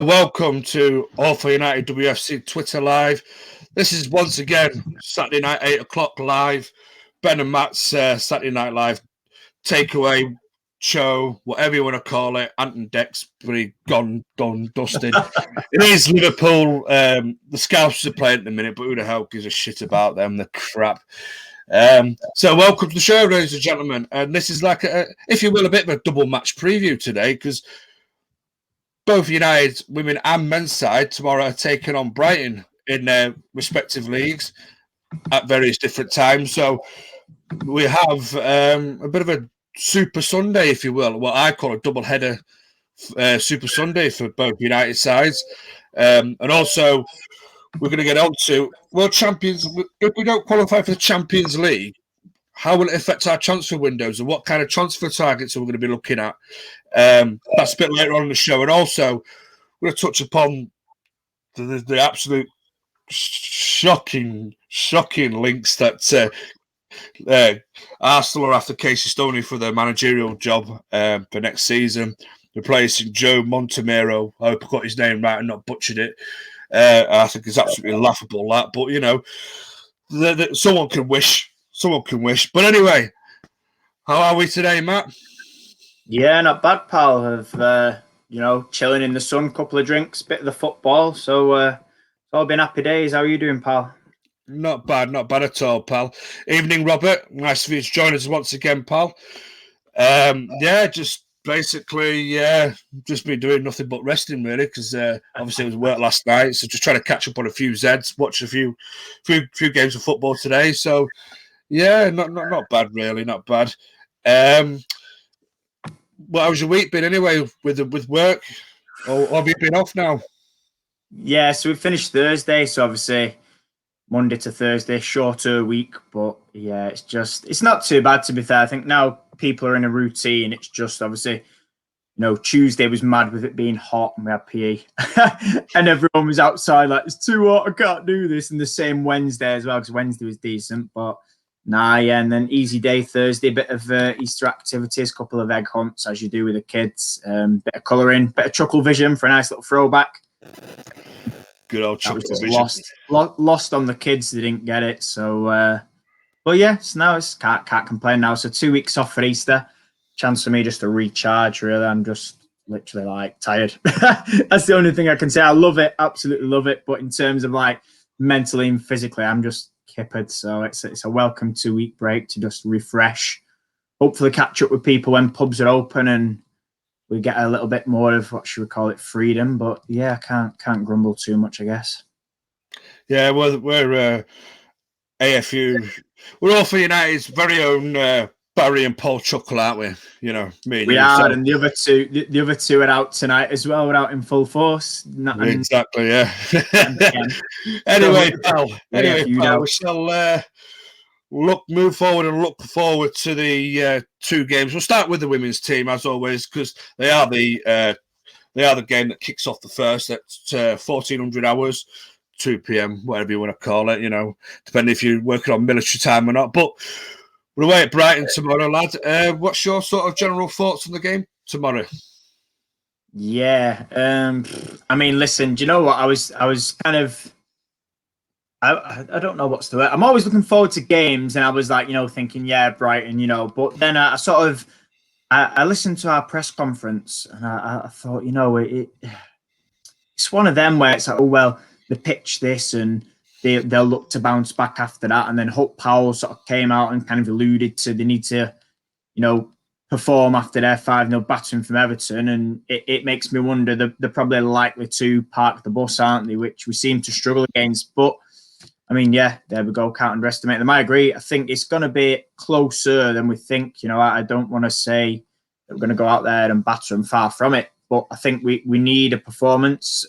Welcome to All for United WFC Twitter Live. This is once again Saturday night, 8 o'clock live. Ben and Matt's Saturday Night Live takeaway show, whatever you want to call it. Anton Deck's pretty gone, done, dusted. It is Liverpool. The Scouts are playing at the minute, but who the hell gives a shit about them? The crap. So welcome to the show, ladies and gentlemen. And this is like, if you will, a bit of a double match preview today, because both United women and men's side tomorrow are taking on Brighton in their respective leagues at various different times. So we have a bit of a Super Sunday, if you will, what I call a double header Super Sunday for both United sides. And also, we're going to get on to World Champions. If we don't qualify for the Champions League, how will it affect our transfer windows and what kind of transfer targets are we going to be looking at? That's a bit later on in the show. And also, we're going to touch upon the absolute shocking links that Arsenal are after Casey Stoney for their managerial job for next season, replacing Joe Montemero. I hope I got his name right and not butchered it. I think it's absolutely laughable, that. But, you know, someone can wish. Someone can wish. But anyway, how are we today, Matt? Yeah, not bad, pal. Of chilling in the sun, couple of drinks, bit of the football. So it's all been happy days. How are you doing, pal? Not bad at all, pal. Evening, Robert. Nice for you to join us once again, pal. Just basically, just been doing nothing but resting, really, because obviously it was work last night, so just trying to catch up on a few Zeds, watch a few games of football today. So, yeah, not bad, really, not bad. Well, how's your week been anyway with work? Or have you been off now? Yeah, so we finished Thursday, so obviously Monday to Thursday, shorter week, but yeah, it's not too bad, to be fair. I think now people are in a routine. It's just obviously, Tuesday was mad with it being hot and we had PE and everyone was outside like, it's too hot, I can't do this. And the same Wednesday as well, because Wednesday was decent, but and then easy day Thursday, bit of Easter activities, couple of egg hunts as you do with the kids, bit of colouring, bit of Chuckle Vision for a nice little throwback. Good old Chuckle Vision. Lost on the kids, they didn't get it. So, but yeah, so now it's can't complain now. So 2 weeks off for Easter, chance for me just to recharge. Really, I'm just literally like tired. That's the only thing I can say. I love it, absolutely love it. But in terms of like mentally and physically, I'm just kippered. So it's a welcome 2 week break to just refresh. Hopefully, catch up with people when pubs are open and we get a little bit more of what should we call it, freedom. But yeah, can't grumble too much, I guess. Yeah, we're AFU. We're all for United's very own Barry and Paul Chuckle, aren't we? You know, me and we you. are, so. And the other two are out tonight as well. We're out in full force. Exactly, yeah. Anyway, pal. We shall move forward and look forward to the two games. We'll start with the women's team as always, because they are the game that kicks off the first at 1400 hours. 2 p.m., whatever you want to call it, depending if you're working on military time or not. But we're away at Brighton tomorrow, lad. What's your sort of general thoughts on the game tomorrow? Yeah, I mean, listen, do you know what? I was kind of, I don't know what's the word. I'm always looking forward to games, and I was like, thinking, yeah, Brighton, but then I sort of, I listened to our press conference, and I thought, it's one of them where it's like, oh, well, they pitch this and they'll look to bounce back after that. And then Hope Powell sort of came out and kind of alluded to they need to, perform after their 5-0 battering from Everton. And it makes me wonder, they're probably likely to park the bus, aren't they? Which we seem to struggle against. But, I mean, yeah, there we go. Can't underestimate them. I agree. I think it's going to be closer than we think. I don't want to say that we're going to go out there and batter them, far from it. But I think we need a performance.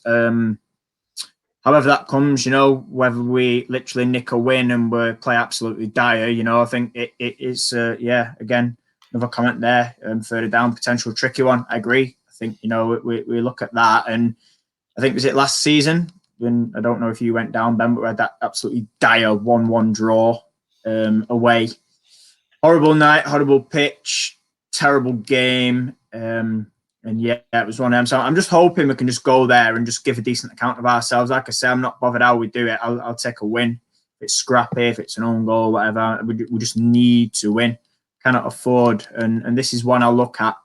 However that comes, whether we literally nick a win and we play absolutely dire, I think it is, again, another comment there, further down, potential tricky one. I agree. I think, we look at that, and I think, was it last season? When, I don't know if you went down, Ben, but we had that absolutely dire 1-1 draw away. Horrible night, horrible pitch, terrible game. And yeah, it was one of them. So I'm just hoping we can just go there and just give a decent account of ourselves. Like I say, I'm not bothered how we do it. I'll take a win. If it's scrappy, if it's an own goal, whatever, we just need to win. Cannot afford. And this is one I'll look at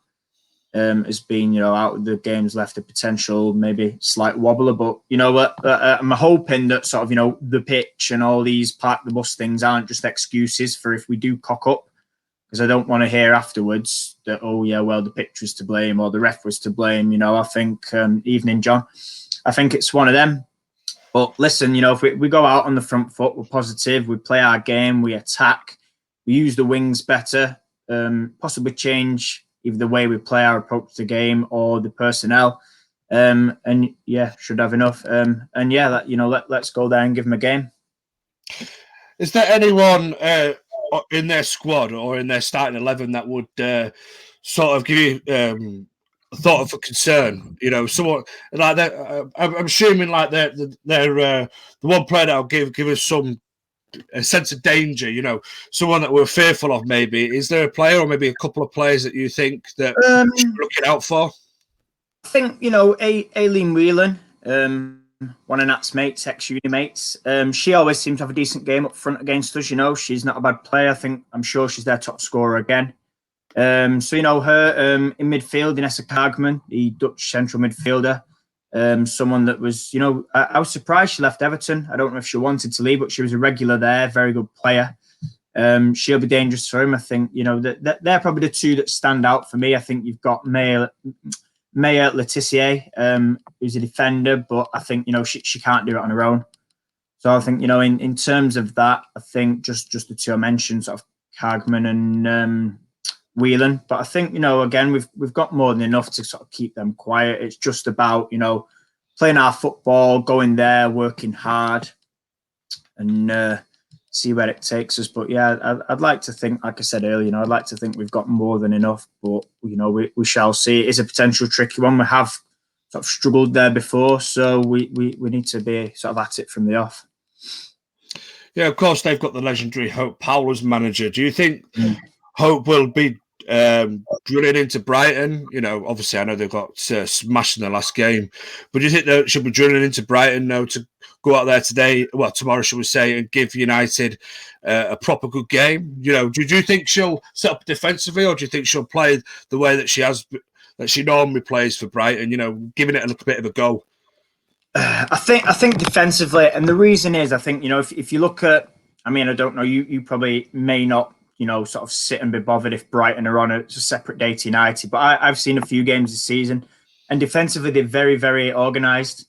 as being, you know, out of the games left, a potential maybe slight wobbler. But, you know what, I'm hoping that sort of, you know, the pitch and all these park the bus things aren't just excuses for if we do cock up. Because I don't want to hear afterwards that, oh, yeah, well, the pitch was to blame or the ref was to blame. You know, I think, evening, John, I think it's one of them. But listen, you know, if we go out on the front foot, we're positive, we play our game, we attack, we use the wings better, possibly change either the way we play our approach to the game or the personnel. And yeah, should have enough. And yeah, you know, let's go there and give them a game. Is there anyone in their squad or in their starting 11 that would sort of give you thought of a concern? You know, someone like that. I'm assuming like they're the one player that'll give us a sense of danger. You know, someone that we're fearful of. Maybe is there a player or maybe a couple of players that you think that we should be looking out for? I think, you know, Aileen Whelan, one of Nat's mates, ex-uni mates. She always seems to have a decent game up front against us. You know, she's not a bad player. I'm sure she's their top scorer again. So, you know, her in midfield, Inessa Kargman, the Dutch central midfielder, someone that was, you know, I was surprised she left Everton. I don't know if she wanted to leave, but she was a regular there, very good player. She'll be dangerous for him. I think, you know, they're probably the two that stand out for me. I think you've got Maya Letitia, who's a defender, but I think, you know, she can't do it on her own. So I think, you know, in terms of that, I think just the two I mentioned, sort of Kargman and Whelan. But I think, you know, again, we've got more than enough to sort of keep them quiet. It's just about, you know, playing our football, going there, working hard, and see where it takes us. But yeah, I'd like to think, like I said earlier, you know, I'd like to think we've got more than enough. But you know, we shall see. It is a potential tricky one. We have sort of struggled there before, so we need to be sort of at it from the off. Yeah, of course, they've got the legendary Hope Powell as manager. Do you think Hope will be drilling into Brighton? You know, obviously, I know they've got smashed in the last game, but do you think they should be drilling into Brighton now to go out there today, well, tomorrow, should we say, and give United a proper good game? You know, do you think she'll set up defensively, or do you think she'll play the way that she normally plays for Brighton? You know, giving it a little bit of a go. I think defensively, and the reason is, I think, you know, if you look at, I mean, I don't know, you probably may not, you know, sort of sit and be bothered if Brighton are on a separate day to United, but I've seen a few games this season, and defensively they're very, very organised.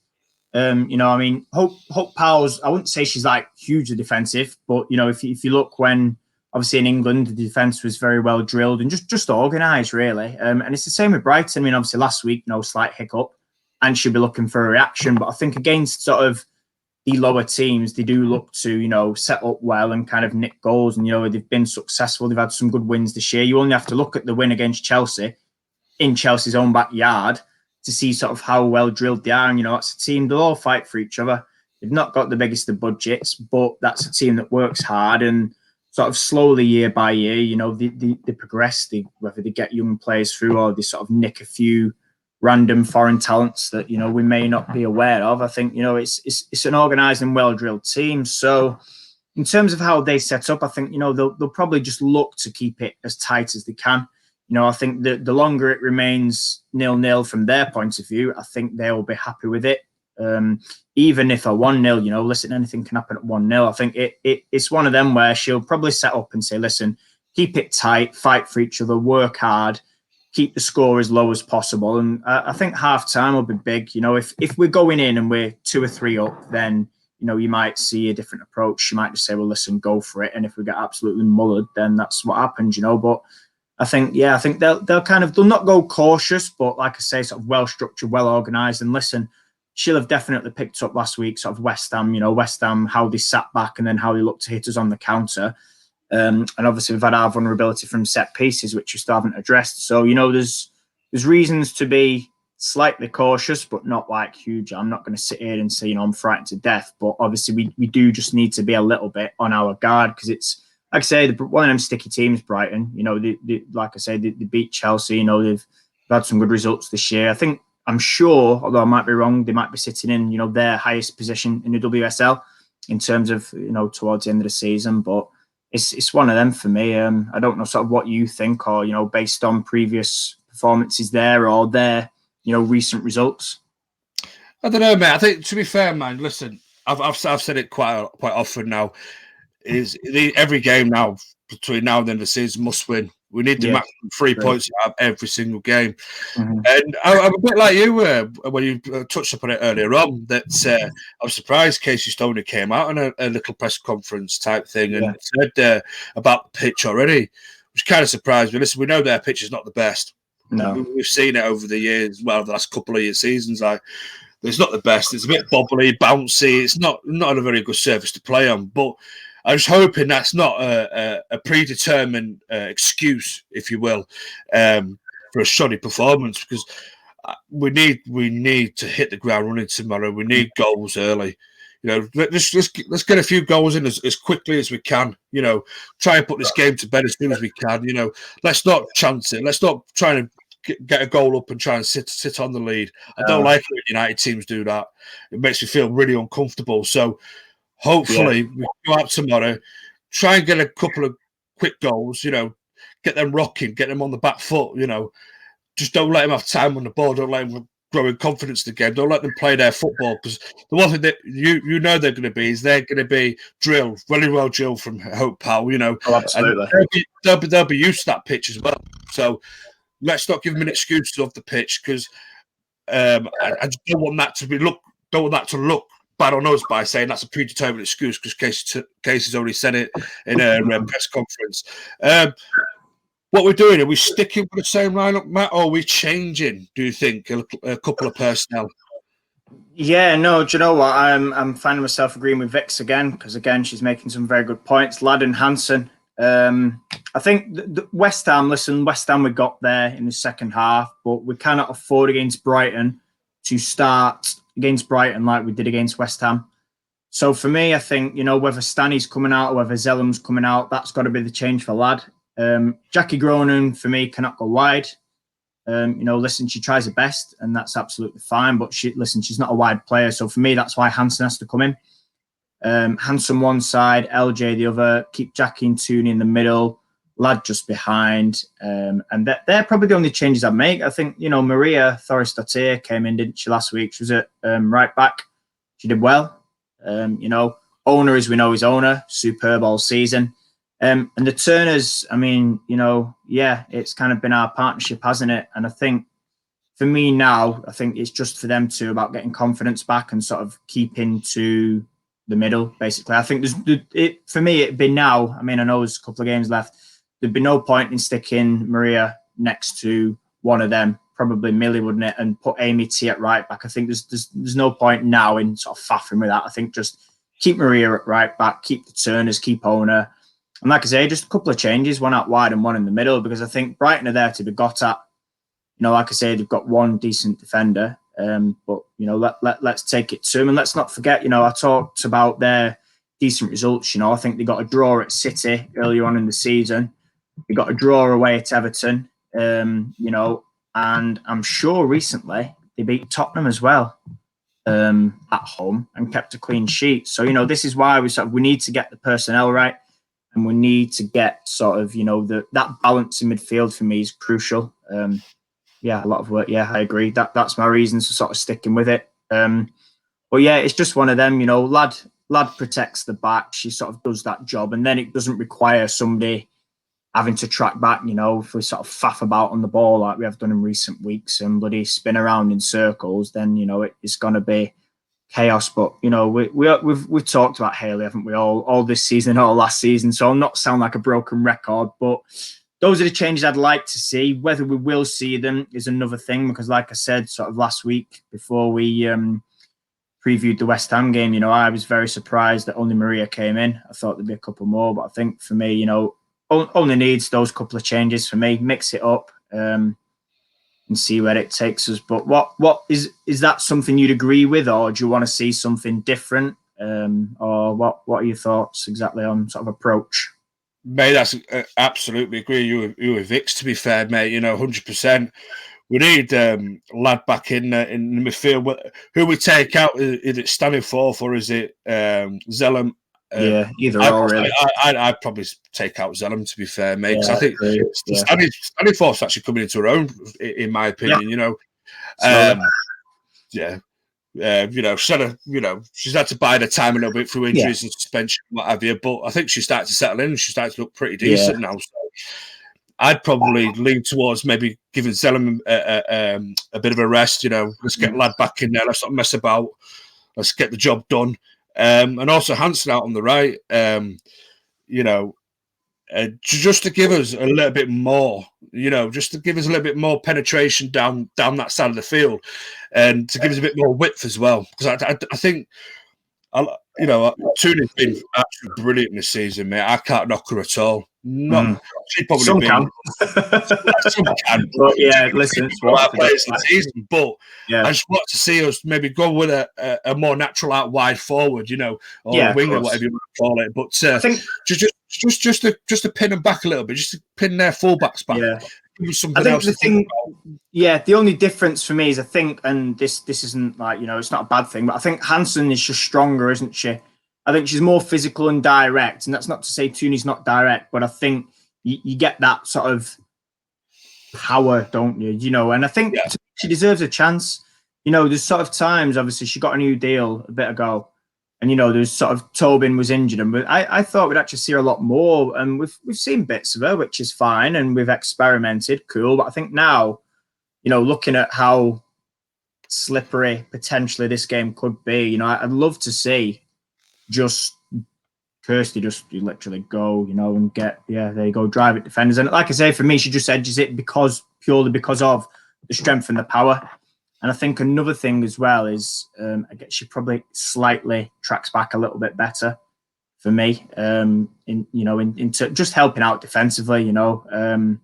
You know, I mean, Hope Powell's, I wouldn't say she's like hugely defensive, but you know, if you look, when obviously in England the defence was very well drilled and just organised really, and it's the same with Brighton. I mean, obviously last week, no slight hiccup, and she'll be looking for a reaction. But I think against sort of the lower teams, they do look to, you know, set up well and kind of nick goals. And, you know, they've been successful. They've had some good wins this year. You only have to look at the win against Chelsea in Chelsea's own backyard to see sort of how well drilled they are. And, you know, that's a team, they'll all fight for each other. They've not got the biggest of budgets, but that's a team that works hard and sort of slowly year by year, you know, they progress, whether they get young players through or they sort of nick a few random foreign talents that, you know, we may not be aware of. I think, you know, it's an organised and well-drilled team. So in terms of how they set up, I think, you know, they'll probably just look to keep it as tight as they can. You know, I think the longer it remains 0-0 from their point of view, I think they'll be happy with it. Even if a 1-0, you know, listen, anything can happen at 1-0. I think it's one of them where she'll probably set up and say, listen, keep it tight, fight for each other, work hard, keep the score as low as possible. And I think half time will be big. You know, if we're going in and we're 2 or 3 up, then, you know, you might see a different approach. You might just say, well, listen, go for it. And if we get absolutely mullered, then that's what happens, you know. But I think they'll not go cautious, but like I say, sort of well structured, well organised. And listen, she'll have definitely picked up last week sort of West Ham, you know, West Ham, how they sat back and then how they looked to hit us on the counter. And obviously we've had our vulnerability from set pieces, which we still haven't addressed. So, you know, there's reasons to be slightly cautious, but not like huge. I'm not going to sit here and say, you know, I'm frightened to death. But obviously we do just need to be a little bit on our guard, because it's, like I say, one of them sticky teams, Brighton. You know, like I say, they beat Chelsea. You know, they've had some good results this year. I'm sure, although I might be wrong, they might be sitting in, their highest position in the WSL in terms of, towards the end of the season. But it's one of them for me. I don't know sort of what you think, or, based on previous performances there or their, recent results. I don't know, mate. I think, to be fair, man, listen, I've said it quite often now. Every game now between now and the end of the season must win. We need the maximum 3 points out of every single game. Mm-hmm. And I'm a bit like you when you touched upon it earlier on, that I was surprised Casey Stoney came out on a little press conference type thing and said about the pitch already, which kind of surprised me. Listen, we know their pitch is not the best. No. We've seen it over the years, well, the last couple of seasons. It's not the best. It's a bit bobbly, bouncy. It's not a very good surface to play on. But I was hoping that's not a predetermined excuse, if you will, for a shoddy performance, because we need to hit the ground running tomorrow. We need goals early. Let's get a few goals in as quickly as we can. Try and put this game to bed as soon as we can. Let's not chance it. Let's not try and get a goal up and try and sit on the lead. I don't like it when United teams do that. It makes me feel really uncomfortable. So hopefully we go out tomorrow, try and get a couple of quick goals, get them rocking, get them on the back foot, just don't let them have time on the ball. Don't let them grow in confidence in the game. Don't let them play their football, because the one thing that they're going to be is they're going to be drilled, really well drilled from Hope Powell, Oh, absolutely. And they'll be used to that pitch as well. So let's not give them an excuse off the pitch, because I just don't want that to look bad on us by saying that's a predetermined excuse, because Casey's already said it in a press conference. What we're doing, are we sticking with the same lineup, Matt, or are we changing, do you think, a couple of personnel? Yeah, no, do you know what? I'm finding myself agreeing with Vix again, because, again, she's making some very good points. Ladd and Hansen. I think the West Ham we got there in the second half, but we cannot afford against Brighton to start against Brighton like we did against West Ham. So for me, I think, whether Stanny's coming out or whether Zellum's coming out, that's got to be the change for Ladd. Jackie Groenen, for me, cannot go wide. Listen, she tries her best, and that's absolutely fine. But she's not a wide player. So for me, that's why Hansen has to come in. Hansen one side, LJ the other. Keep Jackie and Tooney in the middle. Ladd just behind. And they're probably the only changes I'd make. I think, Maria Thoris-Dottir came in, didn't she, last week? She was at right back. She did well. Owner, as we know, is Owner. Superb all season. And the Turners, it's kind of been our partnership, hasn't it? And I think for me now, I think it's just for them two about getting confidence back and sort of keeping to the middle, basically. I think for me, it'd be now. I know there's a couple of games left. There'd be no point in sticking Maria next to one of them, probably Millie, wouldn't it? And put Amy T at right back. I think there's no point now in sort of faffing with that. I think just keep Maria at right back, keep the Turners, keep Owner. And like I say, just a couple of changes, one out wide and one in the middle, because I think Brighton are there to be got at. Like I say, they've got one decent defender, but let's take it to them, and let's not forget. I talked about their decent results. I think they got a draw at City earlier on in the season. They got a draw away at Everton, and I'm sure recently they beat Tottenham as well at home and kept a clean sheet. So this is why we need to get the personnel right. And we need to get sort of, that balance in midfield for me is crucial. A lot of work. Yeah, I agree. That's my reasons for sort of sticking with it. But yeah, it's just one of them, Ladd protects the back. She sort of does that job. And then it doesn't require somebody having to track back, if we sort of faff about on the ball like we have done in recent weeks and bloody spin around in circles, then, it's going to be chaos. But we've talked about Haley, haven't we, all this season, all last season, so I'll not sound like a broken record, but those are the changes I'd like to see. Whether we will see them is another thing, because like I said sort of last week before we previewed the West Ham game, I was very surprised that only Maria came in. I thought there'd be a couple more, but I think for me, only needs those couple of changes for me. Mix it up and see where it takes us. But what is that something you'd agree with, or do you want to see something different? Or what are your thoughts exactly on sort of approach? Mate, that's absolutely agree. You with Vix, to be fair, mate. 100%. we need lad back in the midfield. Who we take out? Is it Stanley Forth or is it Zellum? Yeah, either or, really. I'd probably take out Zellum, to be fair, mate, because I think Stanley Forth's actually coming into her own, in my opinion. You know, you know, she's had to bide her time a little bit through injuries and suspension, what have you. But I think she's starting to settle in. She's starting to look pretty decent now. So I'd probably lean towards maybe giving Zellum a bit of a rest. You know, let's get lad back in there. Let's not mess about. Let's get the job done. And also Hansen out on the right. You know, just to give us a little bit more, you know, just to give us a little bit more penetration down that side of the field, and to give us a bit more width as well. Because I think, you know, Tooney's been absolutely brilliant this season, mate. I can't knock her at all. She probably some can. Some can. But yeah, listen, it's what players this season. But I just want to see us maybe go with a more natural out wide forward, you know, or a winger, whatever you want to call it. But I think just to pin them back a little bit, just to pin their fullbacks back. Yeah. I think the thing, the only difference for me is I think, and this isn't like, you know, it's not a bad thing, but I think Hansen is just stronger, isn't she? I think she's more physical and direct, and that's not to say Tooney's not direct, but I think you get that sort of power, don't you? You know, and I think she deserves a chance. You know, there's sort of times, obviously, she got a new deal a bit ago, and, you know, there's sort of Tobin was injured, but I thought we'd actually see her a lot more, and we've seen bits of her, which is fine, and we've experimented, cool. But I think now, you know, looking at how slippery potentially this game could be, you know, I'd love to see just Kirsty just literally go, you know, and get, there you go, drive at defenders. And like I say, for me, she just edges it purely because of the strength and the power. And I think another thing as well is, I guess she probably slightly tracks back a little bit better for me, into just helping out defensively, you know.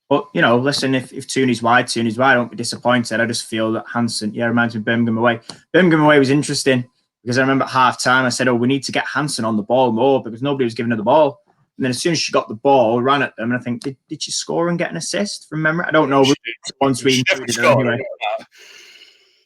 But, you know, listen, if Tooney's wide, I don't be disappointed. I just feel that Hansen, reminds me of Birmingham away. Birmingham away was interesting because I remember at half time I said, we need to get Hansen on the ball more because nobody was giving her the ball. And then as soon as she got the ball, ran at them, and I think, did she score and get an assist from memory? I don't know. Once we included her anyway.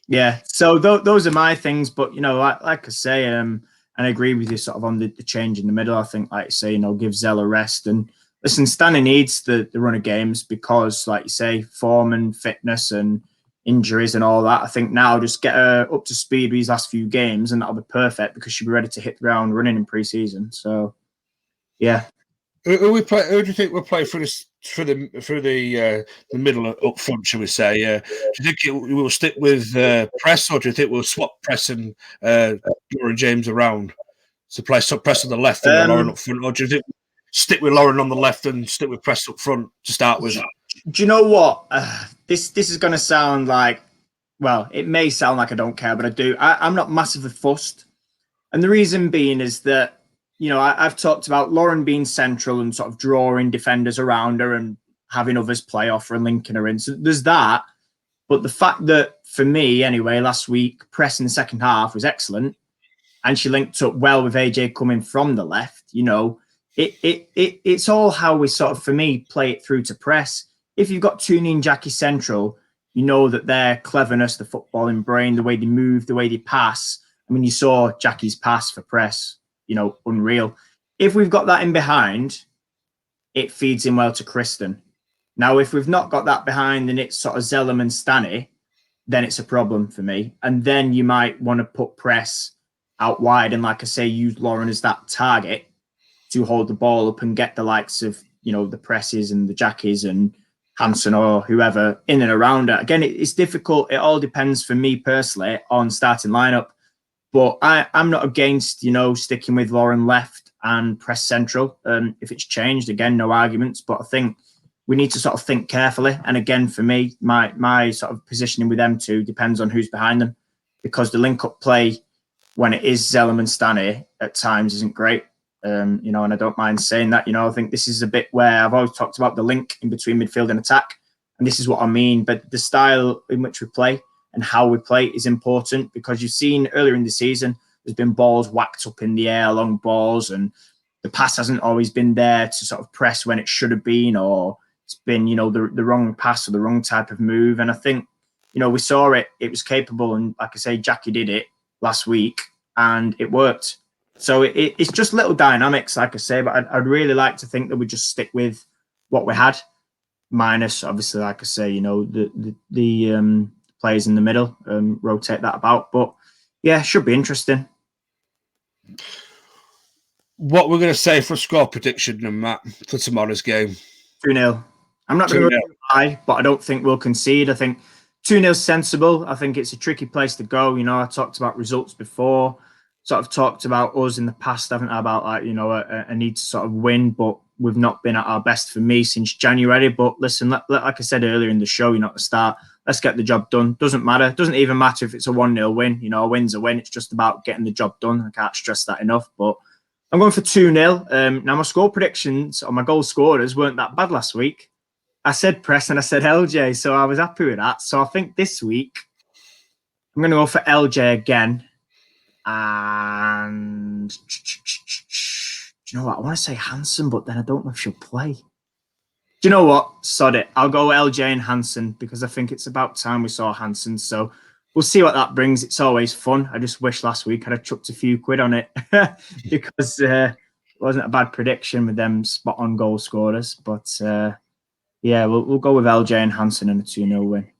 Yeah, so those are my things. But, you know, like I say, and I agree with you sort of on the change in the middle. I think, like you say, you know, give Zell a rest. And listen, Stanley needs the run of games because, like you say, form and fitness and injuries and all that. I think now just get her up to speed with these last few games, and that'll be perfect because she'll be ready to hit the ground running in pre-season. So, yeah. Who do you think will play for the middle up front? Shall we say? Do you think we will stick with Press, or do you think we'll swap Press and Lauren James around to play Press on the left and Lauren up front, or do you think stick with Lauren on the left and stick with Press up front to start with? Do you know what? This is going to sound like, well, it may sound like I don't care, but I do. I'm not massively fussed, and the reason being is that, you know, I've talked about Lauren being central and sort of drawing defenders around her and having others play off her and linking her in. So there's that. But the fact that, for me anyway, last week, Press in the second half was excellent, and she linked up well with AJ coming from the left, you know, it's all how we sort of, for me, play it through to Press. If you've got Tooney and Jackie central, you know that their cleverness, the footballing brain, the way they move, the way they pass. I mean, you saw Jackie's pass for Press, you know, unreal. If we've got that in behind, it feeds in well to Kristen. Now, if we've not got that behind and it's sort of Zellum and Stanny, then it's a problem for me. And then you might want to put Press out wide and, like I say, use Lauren as that target to hold the ball up and get the likes of, you know, the Presses and the Jackies and Hansen or whoever in and around her. Again, it's difficult. It all depends for me personally on starting lineup. But I'm not against, you know, sticking with Lauren left and Press central. If it's changed, again, no arguments. But I think we need to sort of think carefully. And again, for me, my sort of positioning with them two depends on who's behind them, because the link-up play when it is Zellum and Stanny at times isn't great. You know, and I don't mind saying that. You know, I think this is a bit where I've always talked about the link in between midfield and attack, and this is what I mean. But the style in which we play and how we play is important, because you've seen earlier in the season there's been balls whacked up in the air, long balls, and the pass hasn't always been there to sort of press when it should have been, or, it's been, you know, the wrong pass or the wrong type of move. And I think, you know, we saw it was capable, and like I say, Jackie did it last week and it worked. So it's just little dynamics, like I say, but I'd really like to think that we just stick with what we had, minus obviously, like I say, you know, the players in the middle, rotate that about. But yeah, should be interesting. What we're going to say for a score prediction, Matt, for tomorrow's game? 2-0. I'm not going to go high, but I don't think we'll concede. I think 2-0 is sensible. I think it's a tricky place to go. You know, I talked about results before, sort of talked about us in the past, haven't I, about like, you know, a need to sort of win, but we've not been at our best for me since January. But listen, like I said earlier in the show, you know, at the start, let's get the job done. Doesn't matter. Doesn't even matter if it's a 1-0 win. You know, a win's a win. It's just about getting the job done. I can't stress that enough. But I'm going for 2-0. Now, my score predictions or my goal scorers weren't that bad last week. I said Press and I said LJ, so I was happy with that. So I think this week I'm going to go for LJ again. And do you know what? I want to say Hansen, but then I don't know if she'll play. Do you know what? Sod it. I'll go LJ and Hansen because I think it's about time we saw Hansen. So we'll see what that brings. It's always fun. I just wish last week I'd have chucked a few quid on it because it wasn't a bad prediction with them spot on goal scorers. But yeah, we'll go with LJ and Hansen and a 2-0 win.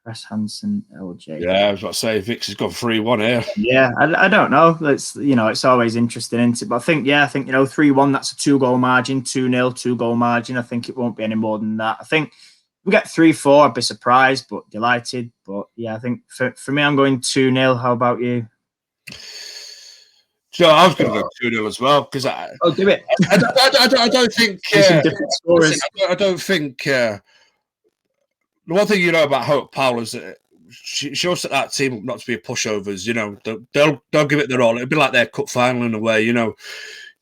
Press Hansen, LJ. Yeah, I was about to say Vix has got 3-1 here. Yeah, I don't know. It's, you know, it's always interesting, isn't it? But I think, you know, 3-1, that's a 2-goal margin, 2-0, 2-goal margin. I think it won't be any more than that. I think if we get 3-4, I'd be surprised, but delighted. But yeah, I think for me, I'm going 2-0. How about you? So I was going to go 2-0 as well because do it. I don't think. I don't think. The one thing you know about Hope Powell is that she will set that team up not to be pushovers. You know, they'll give it their all. It'll be like their cup final in a way. You know,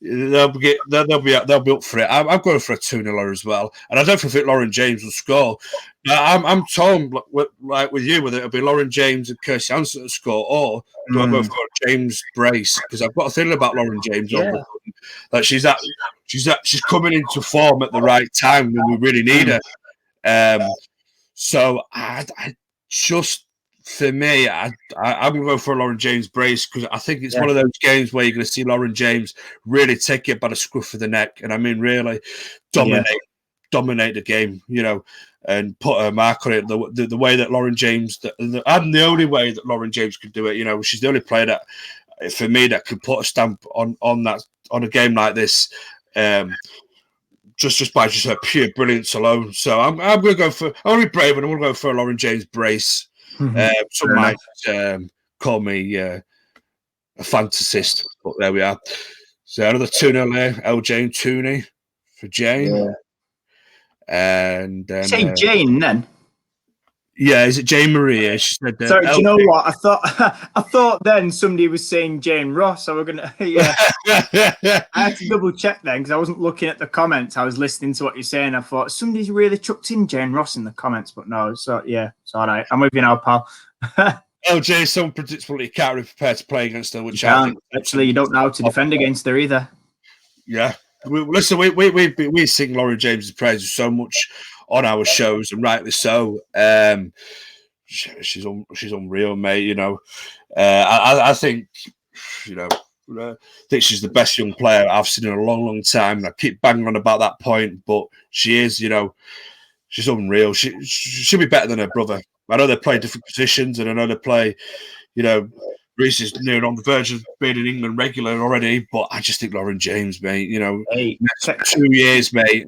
they'll be up for it. I'm going for a 2-0 as well, and I don't think Lauren James will score. I'm torn, like with you, whether it'll be Lauren James and Kirsty Hansen to score, or do I go for James Brace? Because I've got a feeling about Lauren James. Yeah. Like she's coming into form at the right time when we really need her. So I just, for me, I'm going to go for Lauren James Brace because I think it's one of those games where you're going to see Lauren James really take it by the scruff of the neck, and I mean really dominate the game, you know, and put a mark on it. The way that Lauren James, and the only way that Lauren James could do it, you know, she's the only player that, for me, that could put a stamp on a game like this. Just by her pure brilliance alone. So I'm going to go for. I'm going to be brave, and I'm going to go for Lauren James Brace. Some might call me a fantasist, but there we are. So another 2-0 there. LJ and Tooney for Jane. Yeah. And then, say Jane then. Yeah, is it Jane Maria? She said. Sorry, do you know what? I thought then somebody was saying Jane Ross. So we're gonna. Yeah. I had to double check then because I wasn't looking at the comments. I was listening to what you're saying. I thought somebody's really chucked in Jane Ross in the comments, but no. So yeah, it's all right. I'm with you now, pal. LJ is so unpredictable that you can't really prepare to play against her. Which I think actually you don't know how to defend against her either. Yeah. Listen, we sing Lauren James's praises so much on our shows, and rightly so. She's unreal, mate. You know, I think, you know, I think she's the best young player I've seen in a long, long time. And I keep banging on about that point, but she is, you know, she's unreal. She should be better than her brother. I know they play different positions, and I know they play, you know, Reese is near on the verge of being in England regular already, but I just think Lauren James, mate, you know, next 2 years, mate.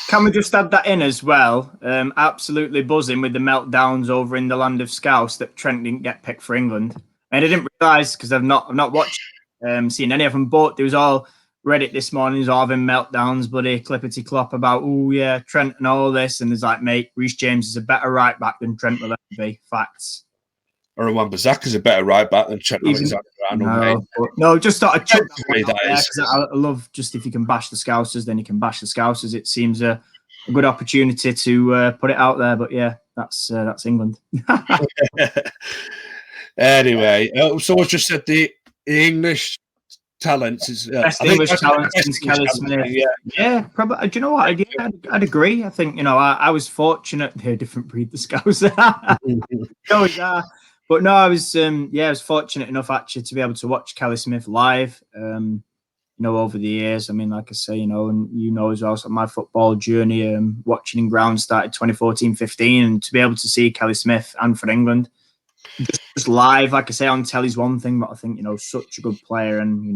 Can we just add that in as well? Absolutely buzzing with the meltdowns over in the land of Scouse that Trent didn't get picked for England. And I didn't realise because I've not watched, seen any of them, but there was all Reddit this morning, was all having meltdowns, bloody clippity clop about, oh yeah, Trent and all this. And there's like, mate, Reece James is a better right back than Trent will ever be. Facts. Or Wan-Bissaka is a better right back than Trent Alexander-Arnold. No, just thought I'd chuck that I love just if you can bash the Scousers, then you can bash the Scousers. It seems a good opportunity to put it out there. But yeah, that's England. Anyway, someone just said the English talents. Is best I think English that's talent best since English Kelly talent, Smith. yeah. Yeah, probably. Do you know what? I'd agree. I think, I was fortunate. They're a different breed, the Scouts. They always are. But no, I was fortunate enough actually to be able to watch Kelly Smith live. Over the years. I mean, like I say, and as well, so my football journey, watching in ground started 2014-15, and to be able to see Kelly Smith and for England just live, like I say, on telly's one thing, but I think, such a good player, and,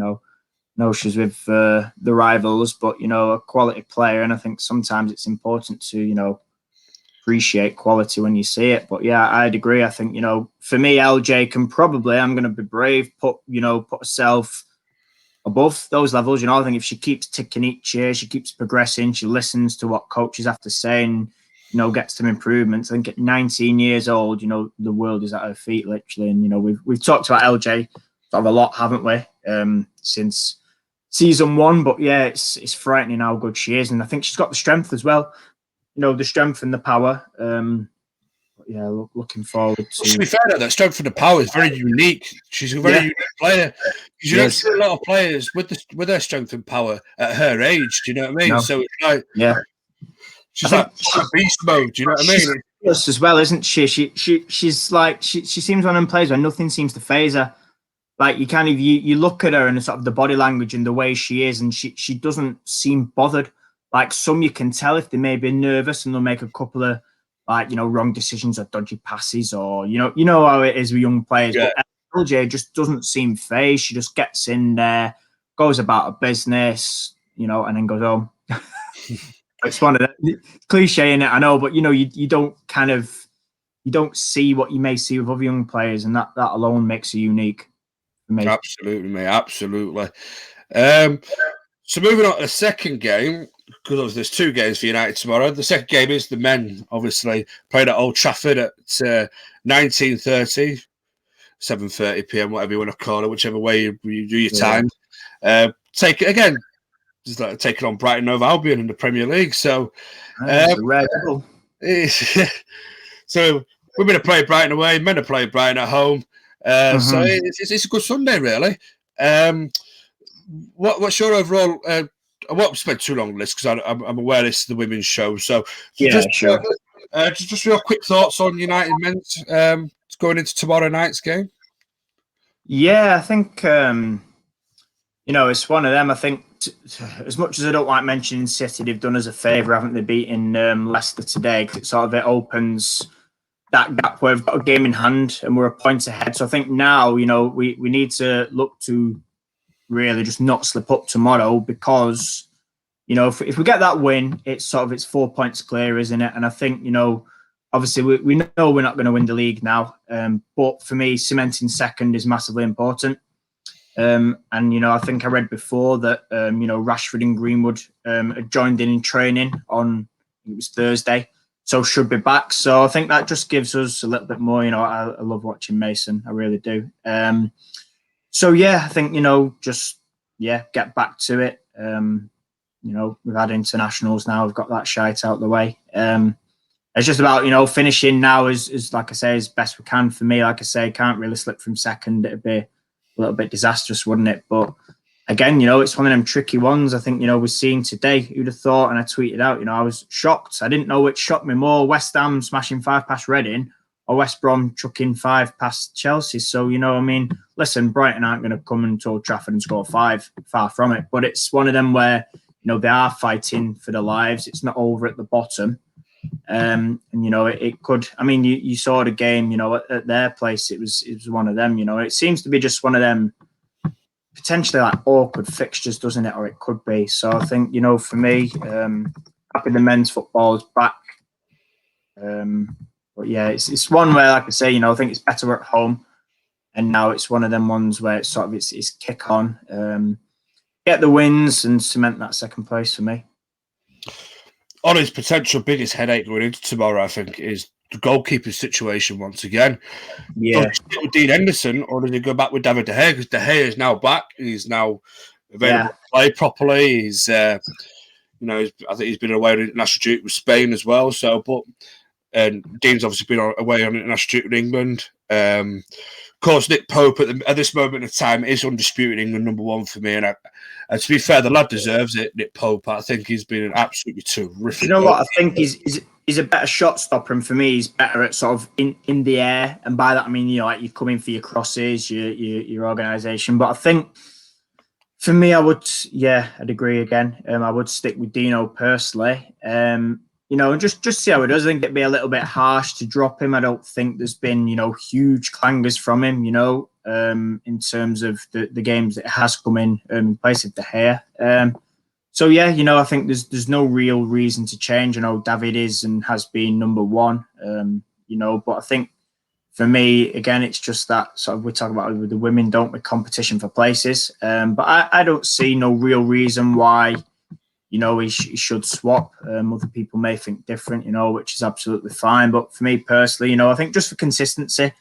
no, she's with the rivals, but, a quality player. And I think sometimes it's important to, appreciate quality when you see it. But yeah, I'd agree. I think, for me, LJ can probably, I'm going to be brave, put herself above those levels. I think if she keeps ticking each year, she keeps progressing, she listens to what coaches have to say, and gets some improvements. I think at 19 years old, the world is at her feet literally. And we've talked about LJ sort of a lot, haven't we, since season one? But yeah, it's frightening how good she is, and I think she's got the strength as well. The strength and the power. Yeah, looking forward to. To be fair, that strength and the power is very unique. She's a very unique player. You don't see a lot of players with their strength and power at her age. Do you know what I mean? No. So it's like, she's like beast mode. Do you know what I mean? Plus, as well, isn't she? She's like she seems one of them players where nothing seems to phase her. Like you look at her and sort of the body language and the way she is, and she doesn't seem bothered. Like some you can tell if they may be nervous and they'll make a couple of wrong decisions or dodgy passes, or you know how it is with young players. Yeah. But LJ just doesn't seem phased. She just gets in there, goes about her business, and then goes home. It's one of the cliche in it, I know, but you don't see what you may see with other young players, and that alone makes her unique for me. Absolutely, mate. Absolutely. So moving on to the second game, because there's two games for United tomorrow. The second game is the men, obviously, played at Old Trafford at 19:30, 7:30 p.m., whatever you want to call it, whichever way you do your time. Take it again. Just like taking on Brighton over Albion in the Premier League. So, so women are playing Brighton away, men are playing Brighton at home. So it's a good Sunday, really. What's your overall? I won't spend too long on this because I'm aware this is the women's show. So just real quick thoughts on United men's going into tomorrow night's game. Yeah, I think it's one of them. I think as much as I don't like mentioning City, they've done us a favour, haven't they, beating Leicester today? Because it opens that gap where we've got a game in hand and we're a point ahead. So I think now we need to look to really just not slip up tomorrow, because if we get that win, it's 4 points clear, isn't it? And I think obviously we know we're not going to win the league now, but for me, cementing second is massively important. And I think I read before that Rashford and Greenwood had joined in training on, it was Thursday, so should be back. So I think that just gives us a little bit more. I love watching Mason, I really do. So yeah, I think get back to it. We've had internationals now. We've got that shite out of the way. It's just about finishing now as like I say, as best we can. For me, like I say, can't really slip from second. It'd be a little bit disastrous, wouldn't it? But again, it's one of them tricky ones. I think we're seeing today. Who'd have thought? And I tweeted out, I was shocked. I didn't know which shocked me more: West Ham smashing 5 past Reading, or West Brom chucking 5 past Chelsea. So, listen, Brighton aren't going to come into Old Trafford and score 5, far from it. But it's one of them where, they are fighting for their lives. It's not over at the bottom. And, it could, you saw the game, at their place, it was one of them, it seems to be just one of them potentially like awkward fixtures, doesn't it? Or it could be. So I think, for me, happy the men's football is back. But yeah, it's one where, like I say, I think it's better at home, and now it's one of them ones where it's it's kick on, get the wins and cement that second place for me. On his potential biggest headache going into tomorrow, I think, is the goalkeeper situation once again. Yeah, does he go with Dean Henderson, or does he go back with David De Gea? Because De Gea is now back; he's now available to play properly. He's, I think he's been away on international duty with Spain as well. So, but. And Dean's obviously been away on international duty with England. course, Nick Pope at this moment in time is undisputed England number one for me. And to be fair, the lad deserves it, Nick Pope. I think he's been an absolutely terrific. You know what? I think he's a better shot stopper, and for me, he's better at sort of in the air. And by that, I mean, like you come in for your crosses, your organisation. But I think for me, I'd agree again. I would stick with Dino personally. Just see how it does. I think it'd be a little bit harsh to drop him. I don't think there's been, huge clangers from him, in terms of the games that has come in place of De Gea. I think there's no real reason to change. I know David is and has been number one, but I think for me, again, it's just that sort of we talk about with the women, don't we, competition for places. But I don't see no real reason why, he should swap. Other people may think different, which is absolutely fine. But for me personally, I think just for consistency,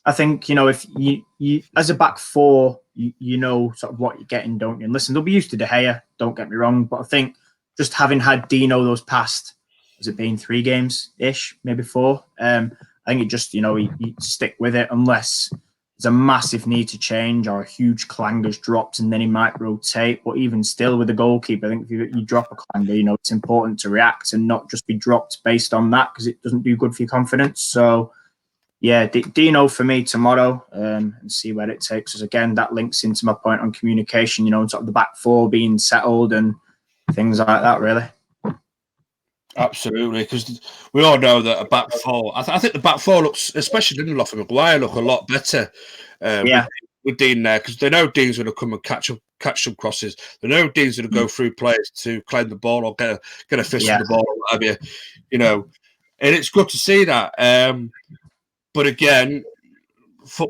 I think, if you as a back four, you know sort of what you're getting, don't you? And listen, they'll be used to De Gea, don't get me wrong. But I think just having had Dino those past, has it been 3 games-ish, maybe 4? I think it just, you stick with it unless there's a massive need to change or a huge clanger's dropped and then he might rotate. But even still with the goalkeeper, I think if you drop a clanger, it's important to react and not just be dropped based on that because it doesn't do good for your confidence. So, yeah, Dino for me tomorrow and see where it takes us. Again, that links into my point on communication, sort of the back four being settled and things like that, really. Absolutely, because we all know that a back four. I think the back four looks, especially Lindelof and Maguire, look a lot better. With Dean there, because they know Dean's going to come and catch some crosses. They know Dean's going to go through players to claim the ball or get a fist of the ball or whatever. And it's good to see that. But again,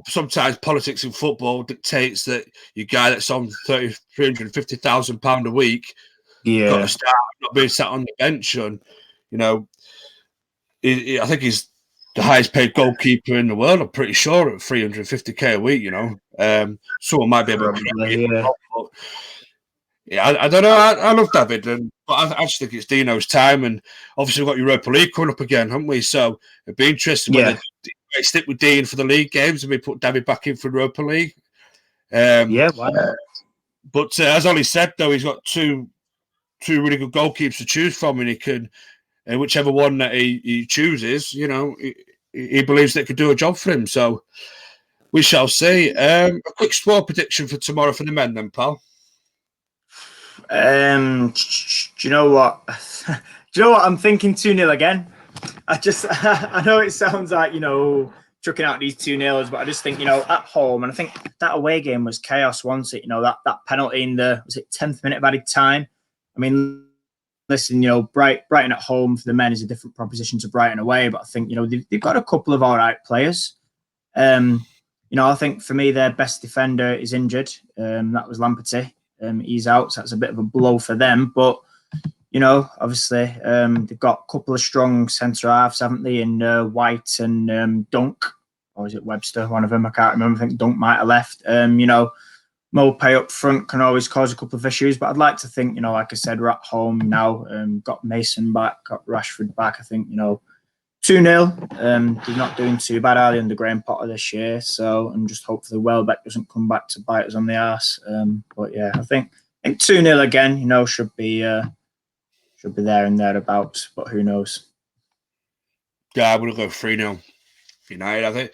sometimes politics in football dictates that your guy that's on £350,000 a week got to start not being sat on the bench. And I think he's the highest paid goalkeeper in the world. I'm pretty sure at 350k a week. Someone might be able to. I don't know. I love David, but I just think it's Dino's time, and obviously we've got Europa League coming up again, haven't we? So it'd be interesting whether they stick with Dean for the league games and we put David back in for Europa League. Why not? But as Ollie said, though, he's got two really good goalkeepers to choose from, and he can, whichever one that he chooses, he believes they could do a job for him. So we shall see. A quick score prediction for tomorrow for the men, then, pal. Do you know what? I'm thinking 2-0 again. I know it sounds like, chucking out these 2-0s, but I just think, at home, and I think that away game was chaos, wasn't it? That penalty in the, was it 10th minute of added time? I mean, listen, Brighton at home for the men is a different proposition to Brighton away, but I think, they've got a couple of all right players. I think for me, their best defender is injured. That was Lamperty. He's out, so that's a bit of a blow for them. But, obviously, they've got a couple of strong centre halves, haven't they? In White and Dunk, or is it Webster? One of them, I can't remember. I think Dunk might have left. Mopay up front can always cause a couple of issues, but I'd like to think, like I said, we're at home now. Got Mason back, got Rashford back. I think, 2-0. He's not doing too bad early under Graham Potter this year, so and just hopefully Welbeck doesn't come back to bite us on the arse. But yeah, I think 2-0 again. Should be there and thereabouts, but who knows? Yeah, I'm gonna go 3-0 for United. I think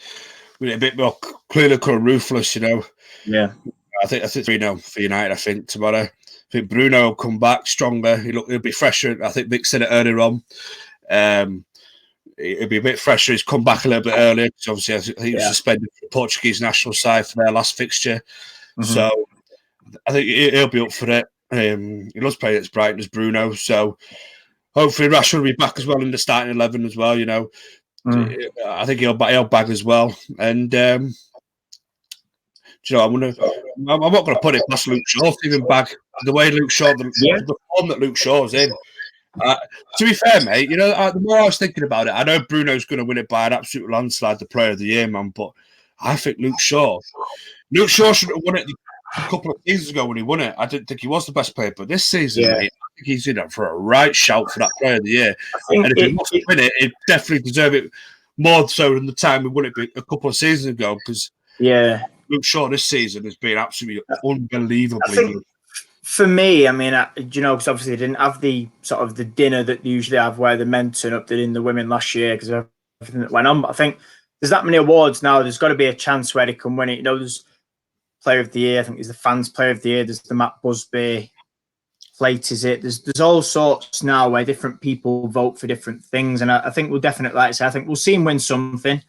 we're a bit more clinical and ruthless. Yeah. I think 3-0 for United. I think tomorrow. I think Bruno will come back stronger. He'll be fresher. I think Vic said it earlier on. It'll be a bit fresher. He's come back a little bit earlier because obviously he was suspended for the Portuguese national side for their last fixture. Mm-hmm. So I think he'll be up for it. He loves playing against Brighton as Bruno. So hopefully Rashford will be back as well in the starting 11 as well. I think he'll bag as well. And I'm not going to put it past Luke Shaw to even bag the way Luke Shaw, the form that Luke Shaw's in. To be fair, mate, the more I was thinking about it, I know Bruno's going to win it by an absolute landslide, the Player of the Year, man. But I think Luke Shaw should have won it a couple of seasons ago when he won it. I didn't think he was the best player, but this season, mate, I think he's in it for a right shout for that Player of the Year. And if he wants to win it, he'd definitely deserve it more so than the time we won it a couple of seasons ago because Yeah. Luke Shaw this season has been absolutely I unbelievably think good. for me, I mean, you know, because obviously they didn't have the sort of the dinner that they usually have where the men turn up. They did in the women last year because of everything that went on. But I think there's that many awards now. There's got to be a chance where they can win it. You know, there's Player of the Year. I think there's the Fans Player of the Year. There's the Matt Busby Plate. Is it? There's all sorts now where different people vote for different things, and I think we'll definitely, like I say, I think we'll see him win something.